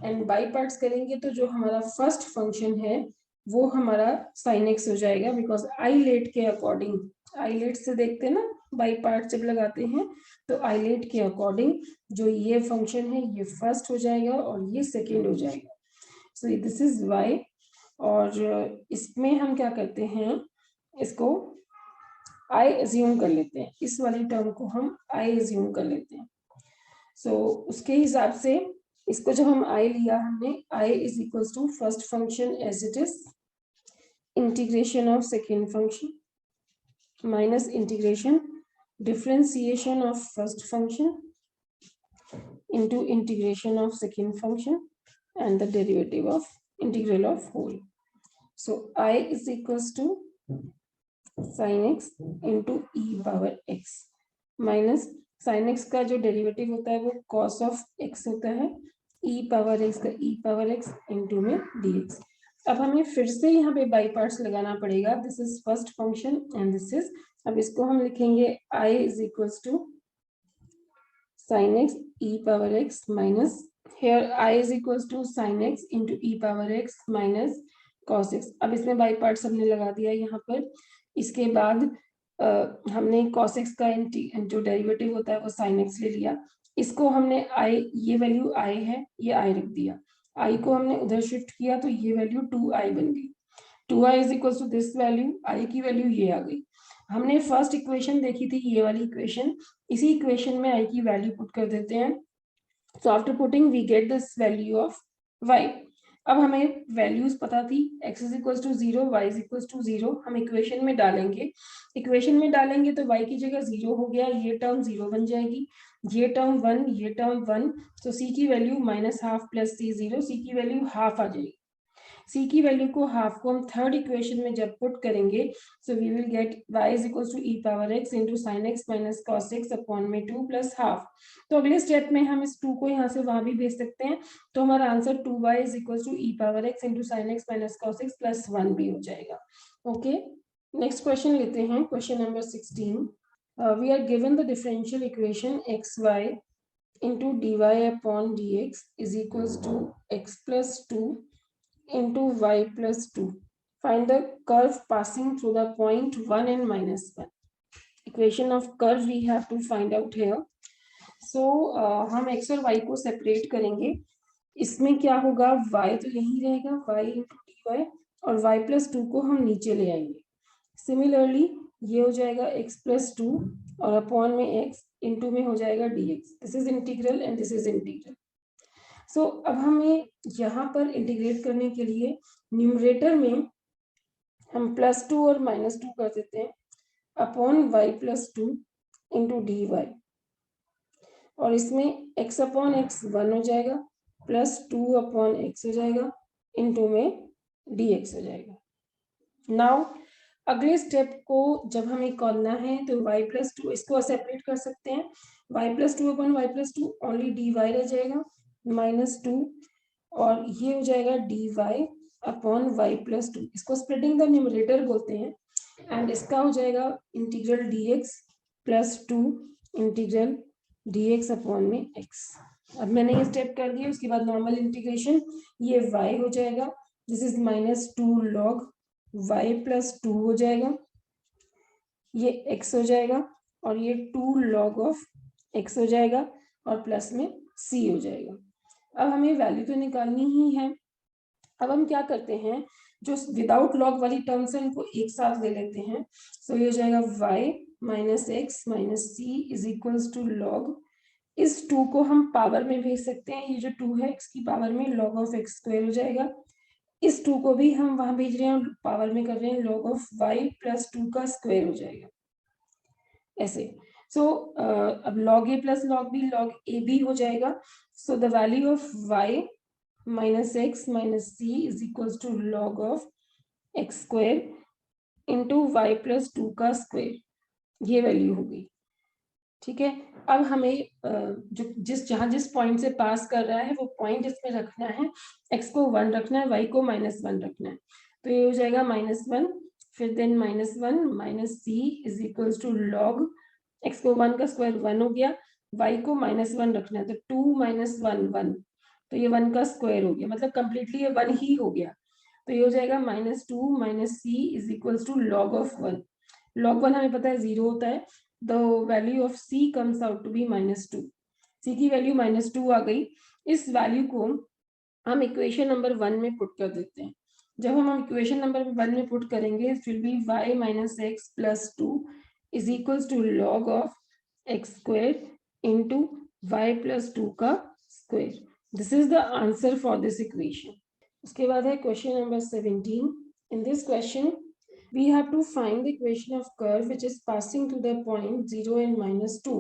एंड बाई पार्ट्स करेंगे तो जो हमारा फर्स्ट फंक्शन है वो हमारा साइन एक्स हो जाएगा, बिकॉज आईलेट के अकॉर्डिंग, आईलेट से देखते हैं ना बाई पार्ट जब लगाते हैं, तो आईलेट के अकॉर्डिंग जो ये फंक्शन है ये फर्स्ट हो जाएगा और ये सेकेंड हो जाएगा। सो दिस इज y, और इसमें हम क्या करते हैं, इसको I एज्यूम कर लेते हैं, इस वाली टर्म को हम I एज्यूम कर लेते हैं। सो उसके हिसाब से इसको जब हम I लिया हमने, I is equal to first function as it is integration of second function minus integration differentiation of first function into integration of second function and the derivative of integral of whole. So I is equals to sin x into e power x minus sin x का जो डेरिवेटिव होता है वो cos of x होता है, e पावर x का e पावर x into में dx। अब हमें फिर से यहाँ पे बाई पार्ट्स लगाना पड़ेगा, this is first function and this is, अब इसको हम लिखेंगे I is equals to sin x e power x minus, here I is equals to sin x into e power x minus cos x। अब इसमें बाई पार्ट्स हमने लगा दिया यहाँ पर। इसके बाद हमने cos x का जो डेरिवेटिव होता है वो sin x ले लिया, इसको हमने I, ये वैल्यू I है, ये I रख दिया, I को हमने उधर शिफ्ट किया तो ये वैल्यू 2I बन गई। 2I is equal to this value, I की वैल्यू ये आ गई। हमने फर्स्ट इक्वेशन देखी थी ये वाली इक्वेशन, इसी इक्वेशन में I की वैल्यू पुट कर देते हैं। So after putting we get this value of y। अब हमें वैल्यूज पता थी, x is equal to 0, y is equal to 0, हम इक्वेशन में डालेंगे, इक्वेशन में डालेंगे तो y की जगह 0 हो गया, ये टर्म 0 बन जाएगी, ये टर्म 1, ये टर्म 1, तो c की value minus half plus c 0, c की वैल्यू हाफ आ जाएगी। c की वैल्यू को हाफ को हम थर्ड इक्वेशन में जब पुट करेंगे, so we will get y is equal to e power x into sine x minus cos x upon में 2 प्लस हाफ। तो अगले स्टेप में हम इस 2 को यहाँ से वहां भी भेज सकते हैं, तो हमारा answer 2y is equal to e power x into sine x minus cos x plus 1 भी हो जाएगा। ओके, नेक्स्ट क्वेश्चन लेते हैं, question number 16। We are given the differential equation xy into dy upon dx is equals to x plus 2 into y plus 2. Find the curve passing through the point 1 and minus 1. Equation of curve we have to find out here. So हम x और y को सेपरेट करेंगे, इसमें क्या होगा, y तो यही रहेगा, y into dy, और y plus 2 को हम नीचे ले आएंगे। सिमिलरली ये हो जाएगा x plus 2 और अपॉन में x इंटू में हो जाएगा dx। This is integral and this is integral. So अब हमें यहाँ पर इंटीग्रेट करने के लिए न्यूमरेटर में हम +2 और -2 कर देते हैं upon y plus 2 into D y, और इसमें x अपॉन एक्स 1 हो जाएगा, प्लस 2 अपॉन एक्स हो जाएगा, इंटू में dx हो जाएगा। नाउ अगले स्टेप को जब हमें करना है तो y प्लस 2, इसको सेपरेट कर सकते हैं, y plus 2 upon y plus 2 only dy रह जाएगा -2, और ये हो जाएगा dy अपॉन y प्लस 2, इसको स्प्लिटिंग द न्यूमरेटर बोलते हैं, एंड इसका हो जाएगा integral dx plus 2 integral dx upon में x। अब मैंने ये स्टेप कर दिया, उसके बाद नॉर्मल इंटीग्रेशन, ये y हो जाएगा, this is -2 log y plus 2 हो जाएगा, ये x हो जाएगा, और ये 2 log ऑफ x हो जाएगा, और प्लस में c हो जाएगा। अब हमें वैल्यू तो निकालनी ही है। अब हम क्या करते हैं, जो विदाउट लॉग वाली टर्म्स है उनको एक साथ ले लेते हैं। सो ये हो जाएगा y minus x minus c is equals to log, इस 2 को हम पावर में भेज सकते हैं, ये जो 2 है x की पावर में log ऑफ x स्क्वायर हो जाएगा, इस 2 को भी हम वहां भेज रहे हैं, पावर में कर रहे हैं, log ऑफ y प्लस 2 का स्क्वायर हो जाएगा ऐसे। सो अब log a plus log b log a b हो जाएगा. So the value of y minus x minus c is equals to log of x square into y plus 2 का स्क्वायर. ये वैल्यू हो गई. ठीक है. अब हमें जो जिस पॉइंट से पास कर रहा है वो पॉइंट इसमें रखना है. x को 1 रखना है, y को -1 रखना है. तो ये हो जाएगा -1, फिर then -1 minus c is equals to log x को 1 का स्क्वायर 1 हो गया, y को -1 रखना है तो 2 - 1 1, तो ये 1 का स्क्वायर हो गया, मतलब कंप्लीटली ये 1 ही हो गया. तो ये हो जाएगा -2 minus c is equals to log of 1. log 1 हमें पता है 0 होता है. The value of c comes out to be -2. c की वैल्यू -2 आ गई. इस वैल्यू को हम इक्वेशन नंबर 1 में पुट कर देते हैं. जब हम इक्वेशन नंबर 1 में पुट करेंगे it will be y - x + 2 is equals to log of x square into y + 2 का square. This is the answer for this equation. उसके बाद है question number 17. In this question we have to find the equation of curve which is passing through the point 0 and -2.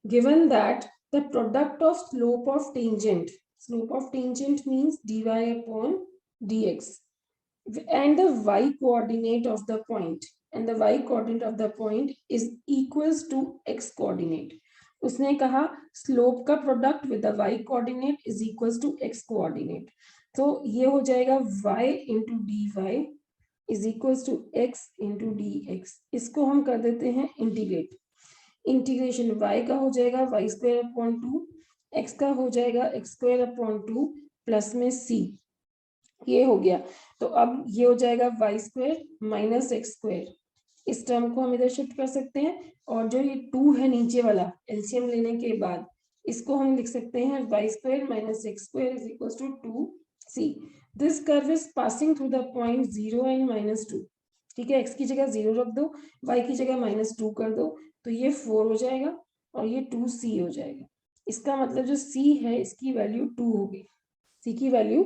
Given that the product of slope of tangent means dy upon dx, and the y coordinate of the point is equals to x coordinate. उसने कहा स्लोप का product with the y coordinate is equals to x coordinate. तो ये हो जाएगा y into dy is equals to x into dx. इसको हम कर देते हैं इंटीग्रेट. इंटीग्रेशन y का हो जाएगा y स्क्वायर अपॉन 2, x का हो जाएगा x स्क्वायर अपॉन 2 प्लस में c. ये हो गया. तो अब ये हो जाएगा y square minus x square. इस टर्म को हम इधर शिफ्ट कर सकते हैं और जो ये 2 है नीचे वाला एलसीएम लेने के बाद इसको हम लिख सकते हैं y square minus x square is equal to 2c. This curve is passing through the point 0 and -2. ठीक है. x की जगह 0 रख दो, y की जगह -2 कर दो, तो ये 4 हो जाएगा और ये 2c हो जाएगा. इसका मतलब जो c है इसकी वैल्यू 2 हो गई. c की वैल्यू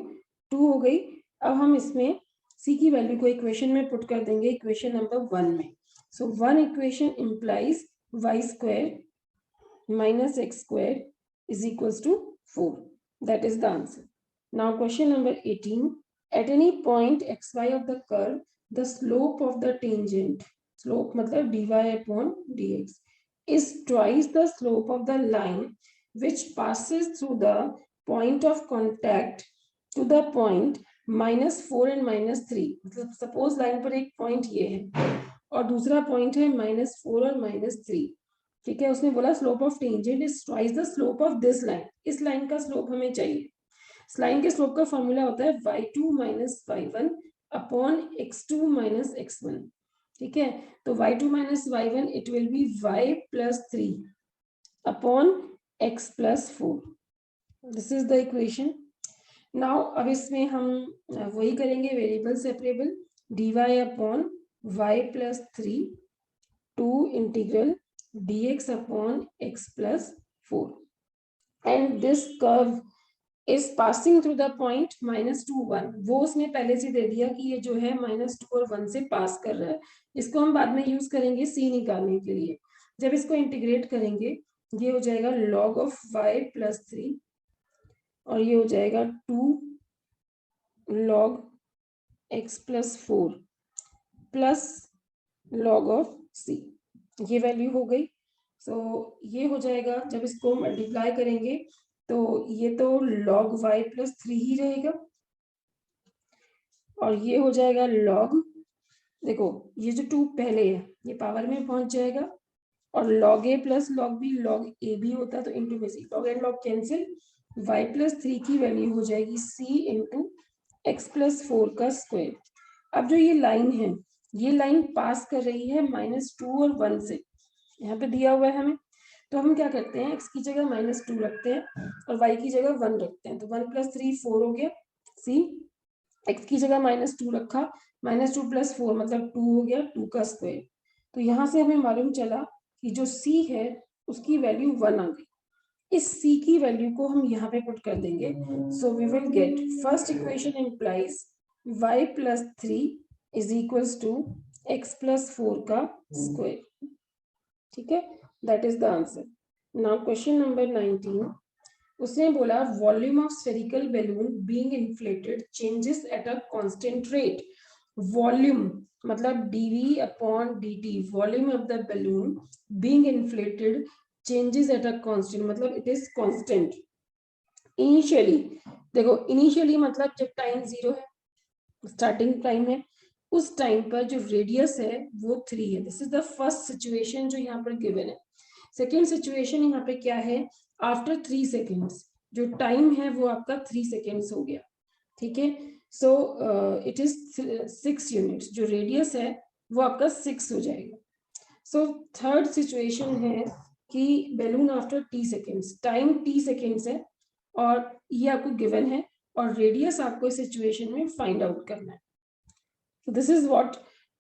2 हो गई. अब हम इसमें c की वैल्यू को इक्वेशन में पुट कर देंगे, इक्वेशन नंबर 1 में. So 1 equation implies y square minus x square is equals to 4. That is the answer. Now question number 18. At any point xy of the curve, the slope of the tangent, slope मतलब dy upon dx, is twice the slope of the line which passes through the point of contact to the point -4 and -3. मतलब suppose लाइन पर एक पॉइंट ये है और दूसरा पॉइंट है -4 और -3. ठीक है. उसने बोला slope of tangent is twice the slope of this line. इस लाइन का स्लोप हमें चाहिए. इस लाइन के स्लोप का फॉर्मूला होता है y2 - y1 upon x2 - x1. ठीक है. तो y2 - y1 it will be y + 3 upon x + 4. This is the equation. Now अब इसमें हम वही करेंगे, variable separable dy upon y + 3 to integral dx upon x + 4. And this curve is passing through the point -2 1. वो उसने पहले से दे दिया कि ये जो है -2 और 1 से पास कर रहा है. इसको हम बाद में यूज करेंगे c निकालने के लिए. जब इसको इंटीग्रेट करेंगे ये हो जाएगा log ऑफ y + 3 और ये हो जाएगा 2 log x + 4 plus log of c. ये वैल्यू हो गई. सो ये हो जाएगा. जब इसको मल्टीप्लाई करेंगे तो ये तो log y + 3 ही रहेगा और ये हो जाएगा log, देखो ये जो 2 पहले है ये पावर में पहुंच जाएगा और log a + log b log a भी होता तो इंटू में c, log and log cancel. y + 3 की वैल्यू हो जाएगी c इंटू x + 4 का स्क्वायर. अब जो ये लाइन है ये लाइन पास कर रही है -2 और 1 से. यहाँ पे दिया हुआ है हमें, तो हम क्या करते हैं x की जगह -2 रखते हैं और y की जगह 1 रखते हैं. तो 1 + 3 4 हो गया c. x की जगह -2 रखा, -2 + 4 मतलब 2 हो गया, 2 का स्क्वायर. तो यहाँ से हमें मालूम चला कि जो c है उसकी वैल्यू 1 आ गई. इस c की वैल्यू को हम यहाँ पे पुट कर देंगे. So we will get first equation implies y + 3 is equals to x + 4 का स्क्वायर. ठीक है. That is the answer. Now question number 19, उसने बोला volume of spherical balloon being inflated changes at a constant rate. Volume मतलब dv upon dt, volume of the balloon being inflated changes at a constant, मतलब इट इज कांस्टेंट। इनिशियली देखो, इनिशियली मतलब जब टाइम 0 है, स्टार्टिंग टाइम है, उस टाइम पर जो रेडियस है वो 3 है। This is the first situation जो यहाँ पर गिवन है। सेकेंड सिचुएशन यहाँ पे क्या है, आफ्टर 3 सेकेंड्स, जो टाइम है वो आपका 3 सेकेंड्स हो गया, ठीक है। सो इट इज 6 यूनिट्स, जो रेडियस है वो आपका 6 हो जाएगा। सो थर्ड सिचुएशन है कि balloon after T seconds, time T seconds है और ये आपको गिवन है और रेडियस आपको इस सिचुएशन में फाइंड आउट करना है। This is what.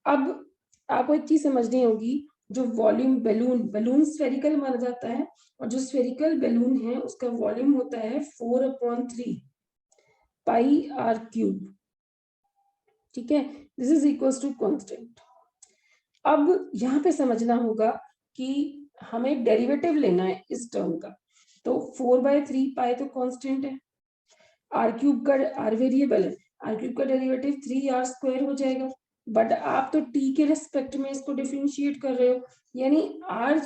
अब आपको एक चीज समझनी होगी, जो वॉल्यूम बैलून स्फेरिकल माना जाता है और जो स्फेरिकल बैलून है उसका वॉल्यूम होता है 4/3 पाई आर क्यूब, ठीक है। This is equals to constant. अब यहाँ पे समझना होगा कि हमें डेरिवेटिव लेना है इस टर्म का, तो 4/3 पाई तो कांस्टेंट है, आर क्यूब का आर वेरिएबल है, आर क्यूब का डेरिवेटिव 3r² हो जाएगा। बट आप तो t के रेस्पेक्ट में इसको डिफरेंशिएट कर रहे हो, यानी r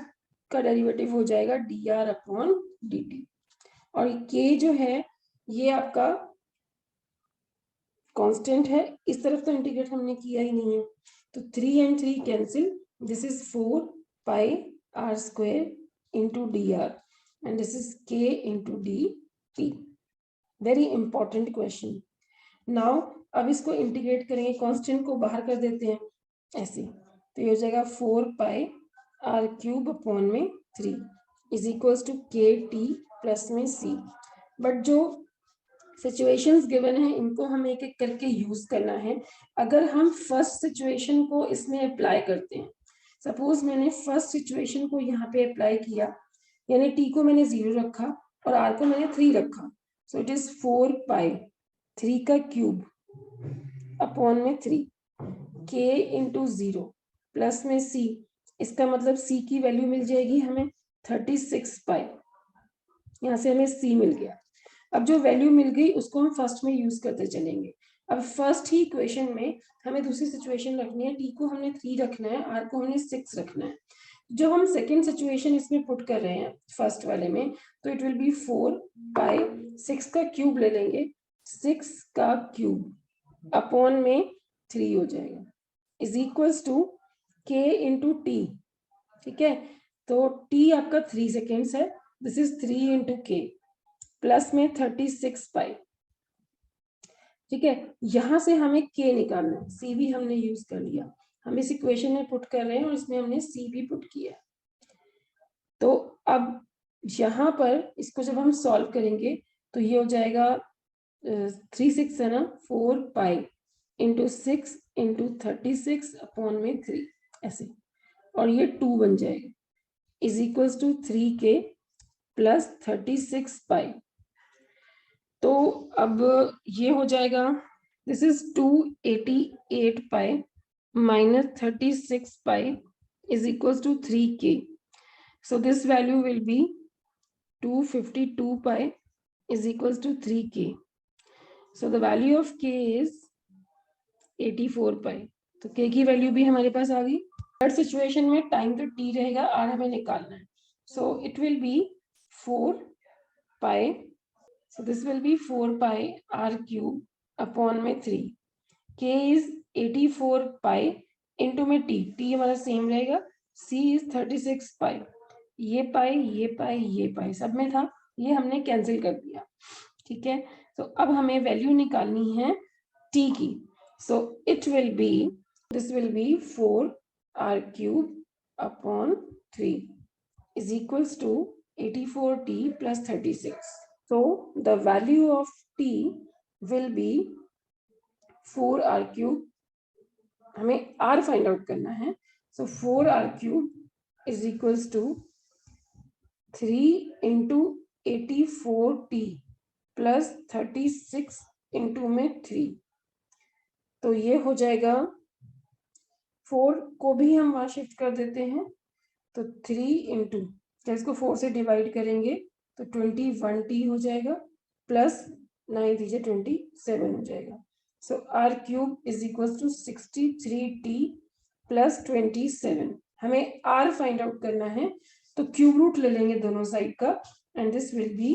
का डेरिवेटिव हो जाएगा dr/dt। और k जो है ये आपका कांस्टेंट है, इस तरफ तो इंटीग्रेट हमने किया ही नहीं है, तो 3 and 3 cancel, this is 4 pi r² into dr and this is k into dt। Very important question. Now अब इसको इंटीग्रेट करेंगे, कांस्टेंट को बाहर कर देते हैं ऐसे, तो ये हो जाएगा 4 पाई r³/3 इज इक्वल्स टू के टी प्लस में c। बट जो सिचुएशंस गिवन है इनको हमें एक एक करके यूज करना है। अगर हम फर्स्ट सिचुएशन को इसमें अप्लाई करते हैं, सपोज मैंने फर्स्ट सिचुएशन को यहाँ पे अप्लाई किया, यानी t को मैंने 0 रखा और r को मैंने 3 रखा, सो इट इज 4 पाई 3 का क्यूब अपॉन में 3 k इंटू 0 प्लस में c, इसका मतलब c की वैल्यू मिल जाएगी हमें 36 पाई, यहाँ से हमें c मिल गया। अब जो वैल्यू मिल गई उसको हम फर्स्ट में यूज करते चलेंगे। अब फर्स्ट ही इक्वेशन में हमें दूसरी सिचुएशन रखनी है, टी को हमने 3 रखना है, आर को हमने 6 रखना है। जो हम सेकेंड सिचुएशन इसमें पुट कर रहे हैं फर्स्ट वाले में, तो इट विल बी 4 पाई 6 का क्यूब ले लेंगे, 6 का क्यूब अपॉन में 3 हो जाएगा, इज इक्वल्स टू के इंटू टी, ठीक है। तो टी आपका 3 सेकेंड्स है, दिस इज 3 इंटू के प्लस में 36 पाई, ठीक है। यहां से हमें k निकालना है, c भी हमने यूज कर लिया, हम इस इक्वेशन में पुट कर रहे हैं और इसमें हमने c भी पुट किया। तो अब यहाँ पर इसको जब हम सॉल्व करेंगे तो ये हो जाएगा 3 6 है ना, 4 पाई इंटू 6 इंटू 36 अपॉन में 3 ऐसे, और ये 2 बन जाएगा, is equals to 3k plus 36 पाई। तो अब ये हो जाएगा, this is 288 pi minus 36 pi is equals to 3k, so this value will be 252 pi is equals to 3k, so the value of k is 84 pi। तो k की वैल्यू भी हमारे पास आ गई। थर्ड सिचुएशन में टाइम तो t रहेगा, r हमें निकालना है, so it will be 4 pi, so this will be 4 pi r cube upon में 3, k is 84 pi into में t हमारा सेम रहेगा, c is 36 pi, ये पाई ये पाई ये पाई सब में था, ये हमने कैंसिल कर दिया, ठीक है। तो अब हमें वैल्यू निकालनी है t की, so it will be, this will be 4 r cube upon 3 is equals to 84t plus 36। so the value of t will be 4 r cube, हमें r फाइंड आउट करना है, so 4 r cube is equals to 3 into 84t plus 36 into में 3, तो ये हो जाएगा, 4 को भी हम वहां शिफ्ट कर देते हैं, तो 3 इंटू, जब इसको 4 से डिवाइड करेंगे तो 21t हो जाएगा, प्लस 9 3 27 हो जाएगा। So r cube is equal to 63t plus 27। हमें r फाइंड आउट करना है, तो क्यूब रूट ले लेंगे दोनों साइड का, and this will be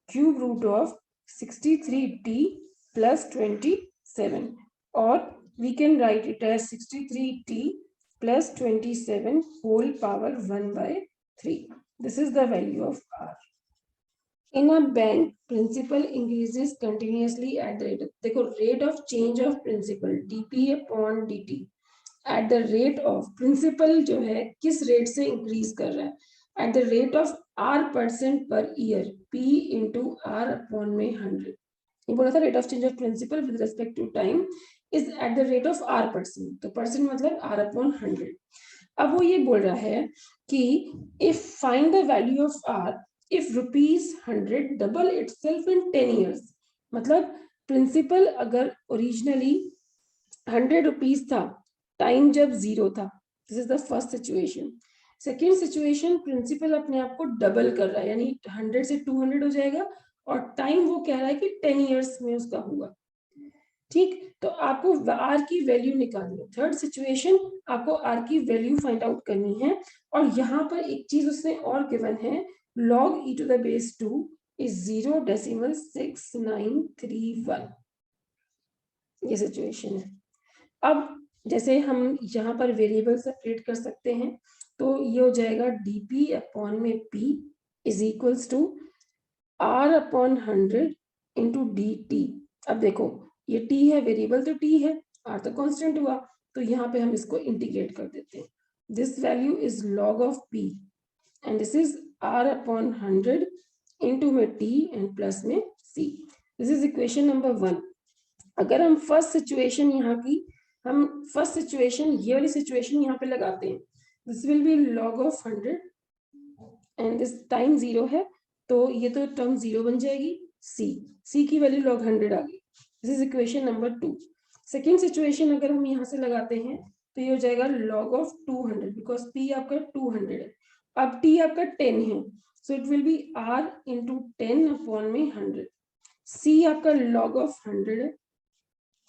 cube root of 63t plus 27, or we can write it as 63t plus 27 whole power 1 by 3. This is the value of r. In a bank, principal increases continuously at the rate of, देखो rate of change of principal dp upon dt at the rate of principal जो है किस rate से increase कर रहा है, at the rate of r% per year, p into r upon में 100. ये बोला था rate of change of principal with respect to time is at the rate of r%, तो परसेंट मतलब r अपॉन 100। अब वो ये बोल रहा है कि if find the value of r if ₹100 double itself in 10 years, मतलब प्रिंसिपल अगर ओरिजिनली 100 रुपीज था टाइम जब 0 था, this is the first situation. Second situation, principal अपने आप को डबल कर रहा है, यानी 100 से 200 हो जाएगा, और टाइम वो कह रहा है कि 10 इयर्स में उसका हुआ। ठीक, तो आपको r की वैल्यू निकालनी है। थर्ड सिचुएशन, आपको r की वैल्यू फाइंड आउट करनी है, और यहाँ पर एक चीज उसने और गिवन है, log e to the base 2 is 0.6931। ये सिचुएशन है। अब जैसे हम यहाँ पर वेरिएबल सेपरेट कर सकते हैं, तो ये हो जाएगा dp अपॉन में p is equals to r upon 100 into dt। अब देखो ये t है, वेरिएबल तो t है, r तो कांस्टेंट हुआ, तो यहाँ पे हम इसको इंटीग्रेट कर देते हैं। This value is log of p and this is r upon 100 into में t एंड प्लस में c। This is equation number 1। अगर हम फर्स्ट सिचुएशन यहाँ की, हम फर्स्ट सिचुएशन ये वाली सिचुएशन यहाँ पे लगाते हैं, this will B log of 100 and this time 0 है, तो ये तो टर्म 0 बन जाएगी, c की वैल्यू log 100 आ गई। This is equation number 2। Second situation अगर हम यहाँ से लगाते हैं तो ये हो जाएगा log ऑफ 200, बिकॉज p आपका 200 है, अब t आपका 10 है, सो it will B r into 10 upon में 100। c आपका log ऑफ 100 है,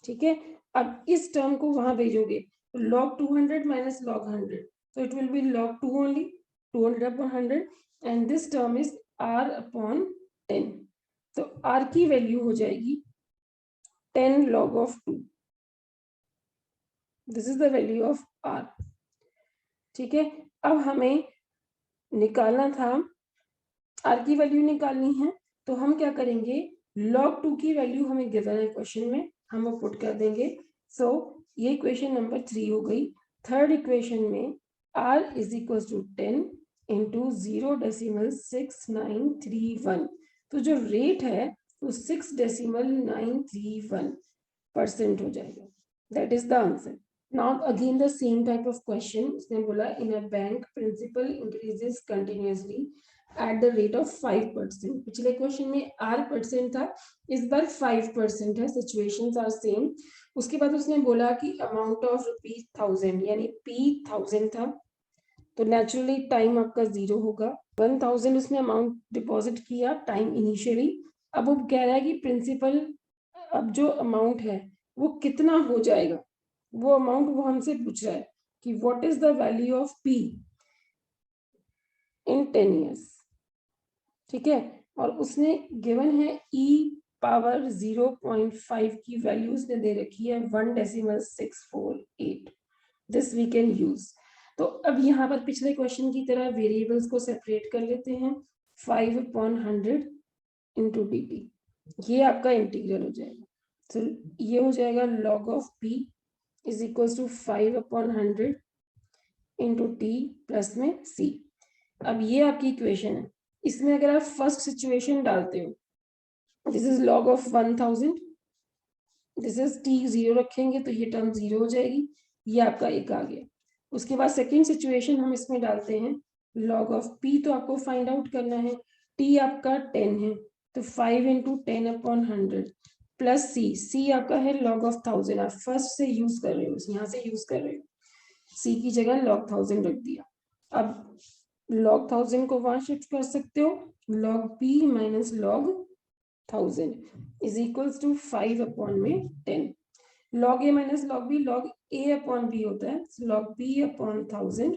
ठीक है। अब इस टर्म को वहां भेजोगे तो log 200 minus log 100, so it will be log 2 only, 200 upon 100, and this term is r upon 10। तो r की वैल्यू हो जाएगी 10 log of 2। This is the value of r, ठीक है। अब हमें निकालना था, r की वैल्यू निकालनी है, तो हम क्या करेंगे, log 2 की वैल्यू हमें गिवन है क्वेश्चन में, हम वो पुट कर देंगे। सो ये इक्वेशन नंबर 3 हो गई। थर्ड इक्वेशन में r is equal to 10 into 0.6931, तो जो रेट है वो 6.931% हो जाएगा। That is the answer. Now again the same type of question, उसने बोला in a bank principal increases continuously at the rate of 5%। पिछले क्वेश्चन में r% था, इस बार 5% है, सिचुएशंस आर सेम। उसके बाद उसने बोला कि अमाउंट ऑफ ₹1000 यानी p 1000 था, तो नेचुरली टाइम आपका 0 होगा। 1000 उसने अमाउंट डिपॉजिट किया टाइम इनिशियली। अब वो कह रहा है कि प्रिंसिपल अब जो अमाउंट है वो कितना हो जाएगा, वो अमाउंट वो हमसे पूछ रहा है कि what is the value of p in 10 years, ठीक है। और उसने गिवन है e पावर 0.5 की वैल्यू उसने दे रखी है 1.648। This we can use. तो अब यहाँ पर पिछले क्वेश्चन की तरह वेरिएबल्स को सेपरेट कर लेते हैं, 5/100 इंटू dt, ये आपका इंटीग्रल हो जाएगा। तो ये हो जाएगा log of p is equal to 5/100 into t plus में c। अब ये आपकी इक्वेशन है, इसमें अगर आप फर्स्ट सिचुएशन डालते हो, this is log of 1000, this is t 0 रखेंगे तो ये टर्म 0 हो जाएगी, ये आपका एक आ गया। उसके बाद सेकेंड सिचुएशन हम इसमें डालते हैं, log ऑफ p तो आपको फाइंड आउट करना है, t आपका 10 है, तो 5 इंटू 10 अपॉन 100 प्लस c आपका है log ऑफ 1000, आप फर्स्ट से यूज कर रहे हो, यहाँ से यूज कर रहे हो, c की जगह log 1000 रख दिया। अब log 1000 को वहां शिफ्ट कर सकते हो, log p minus log 1000 is equals to 5 upon में 10। log a minus log b log a upon b होता है, log b upon 1000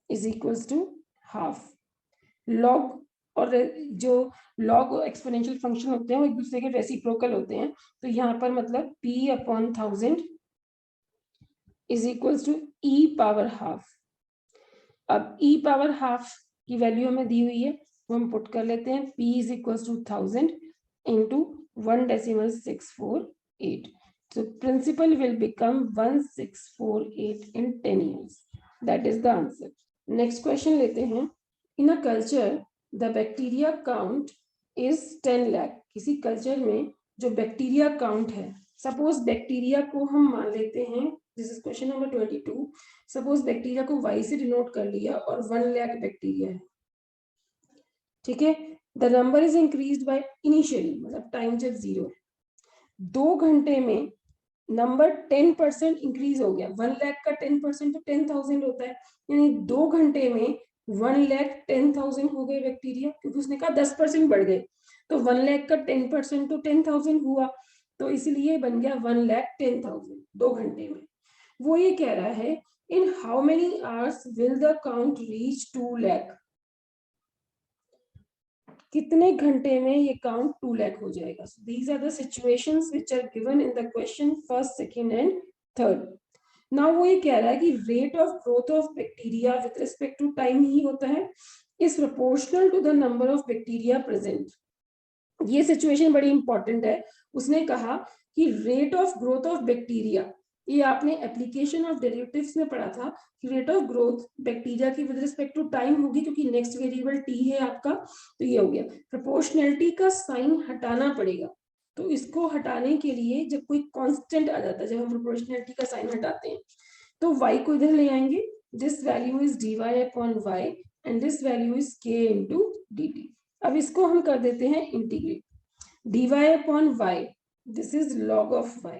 is equals to half. log और जो log एक्सपोनेंशियल फंक्शन होते हैं वो एक दूसरे के रेसिप्रोकल होते हैं, तो यहाँ पर मतलब p upon 1000 is equals to e power half. अब e पावर हाफ की वैल्यू हमें दी हुई है, वो हम पुट कर लेते हैं, p is equals to 1000 into 1.648. So principal will become 1648 in 10 years. That is the answer. Next question लेते हैं. In a culture, the bacteria count is 10 lakh. किसी कल्चर में जो बैक्टीरिया काउंट है, सपोज बैक्टीरिया को हम मान लेते हैं, this is question number 22. Suppose bacteria को y से डिनोट कर लिया और 1 लाख बैक्टीरिया है, ठीक है. The number is increase by initially, मतलब टाइम जब 0 है, 2 घंटे में नंबर 10% इंक्रीज हो गया. 1 लाख का 10% तो 10,000 होता है, यानी 2 घंटे में 1,10,000 हो गए बैक्टीरिया, क्योंकि उसने कहा 10% बढ़ गए, तो 1 लाख का 10% तो 10,000 हुआ, तो इसलिए बन गया 1,10,000 2 घंटे में. वो ये कह रहा है in how many hours will the count reach 2 lakh, कितने घंटे में ये काउंट 2 लाख हो जाएगा. So these are the situations which are given in the question first, second and third. Now वो ये कह रहा है कि rate of growth of bacteria with respect to time ही होता है, is proportional to the number of bacteria present. ये सिचुएशन बड़ी इंपॉर्टेंट है. उसने कहा कि rate of growth of bacteria, ये आपने एप्लीकेशन ऑफ डेरिवेटिव्स में पढ़ा था कि रेट ऑफ ग्रोथ बैक्टीरिया की विद रिस्पेक्ट टू टाइम होगी, क्योंकि नेक्स्ट वेरिएबल टी है आपका, तो ये हो गया. प्रोपोर्शनैलिटी का साइन हटाना पड़ेगा, तो इसको हटाने के लिए जब कोई कांस्टेंट आ जाता है, जब हम प्रोपोर्शनैलिटी का साइन हटाते हैं, तो y को इधर ले आएंगे, this value is dy upon y and this value is k into dt. अब इसको हम कर देते हैं integrate. dy upon y, this is log of y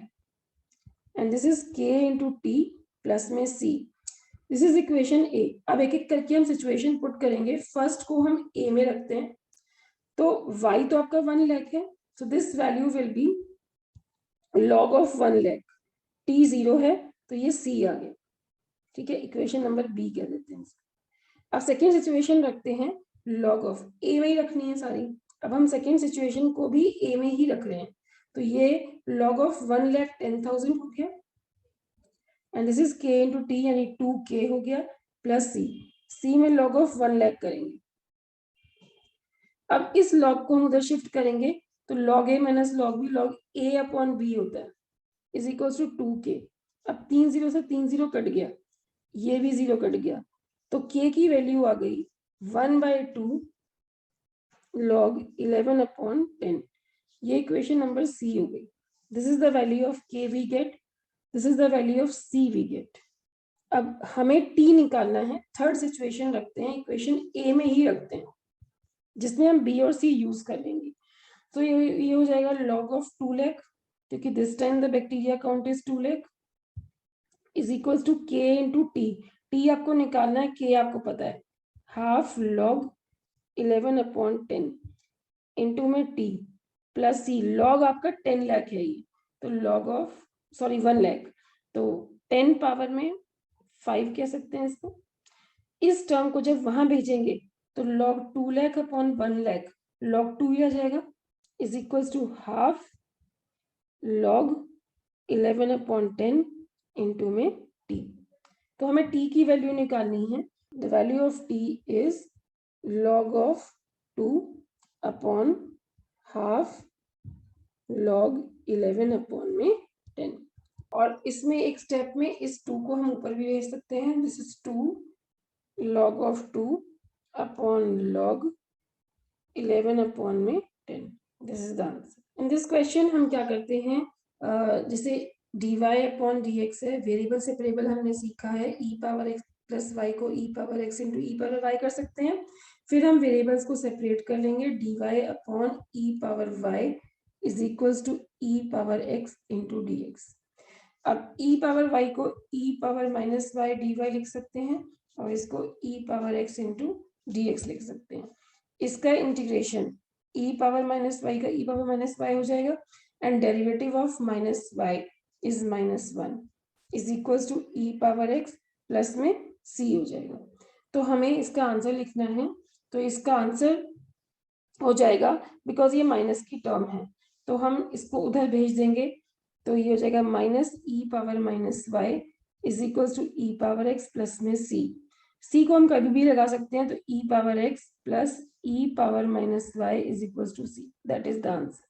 and this is k into t plus में c. This is equation a. अब एक एक करके हम सिचुएशन पुट करेंगे. फर्स्ट को हम a में रखते हैं, तो y तो आपका 1 लाख है, so this value will B log of 1 lakh. t 0 है तो ये c आ गया, ठीक है. इक्वेशन नंबर b कह देते हैं. अब सेकेंड सिचुएशन रखते हैं, log ऑफ a में ही रखनी है सारी. अब हम सेकेंड सिचुएशन को भी a में ही रख रहे हैं, तो ये log ऑफ 1,10,000 हो गया and this is k into T, यानी 2k हो गया प्लस c में log ऑफ 1 लाख करेंगे. अब इस log को हम उधर शिफ्ट करेंगे, तो log a minus log b log a upon b होता है, इज इक्वल टू 2k. अब 3 0 से 3 0 कट गया, ये भी 0 कट गया, तो k की वैल्यू आ गई 1/2 log 11 अपॉन 10. ये इक्वेशन नंबर सी हो गई. This is the value of k we get, this is the value of c we get. अब हमें t निकालना है. थर्ड सिचुएशन रखते हैं, इक्वेशन a में ही रखते हैं, जिसमें हम b और c यूज कर लेंगे. तो ये हो जाएगा log ऑफ 2 लाख, क्योंकि this time the bacteria count is 2 lakh, is equal to k into t. T आपको निकालना है, k आपको पता है, हाफ log 11 अपॉन 10 इंटू में t प्लस c. log आपका 10 लाख है ये, तो log ऑफ 1 लाख, तो 10 पावर में 5 कह सकते हैं इसको. इस टर्म को जब वहां भेजेंगे तो log 2 lakh upon 1 lakh, log 2 ही आ जाएगा, is equal to half log 11 अपॉन 10 इंटू में t. तो हमें t की वैल्यू निकालनी है. The value of t is log of 2 upon half log 11 upon में 10. और इसमें एक स्टेप में इस 2 को हम ऊपर भी भेज सकते हैं. This is 2 log of 2 upon log 11 upon में 10. This is the answer. In this question हम क्या करते हैं, जैसे dy अपॉन dx है, वेरिएबल सेपरेबल हमने सीखा है, e power x plus y को e power x into e power y कर सकते हैं. फिर हम वेरिएबल्स को सेपरेट कर लेंगे, dy अपॉन e power y is equals to e power x into dx. अब e पावर y को e power minus y dy लिख सकते हैं, और इसको e power x into dx लिख सकते हैं। इसका integration e power minus y का e पावर माइनस वाई हो जाएगा and derivative of minus y is -1 is equals to e power x plus में c हो जाएगा। तो हमें इसका आंसर लिखना है, तो इसका आंसर हो जाएगा, बिकॉज ये माइनस की टर्म है तो हम इसको उधर भेज देंगे, तो ये हो जाएगा minus e power minus y is equals to e power x plus में c को हम कभी भी लगा सकते हैं, तो e power x plus e power minus y is equals to c, that is the answer.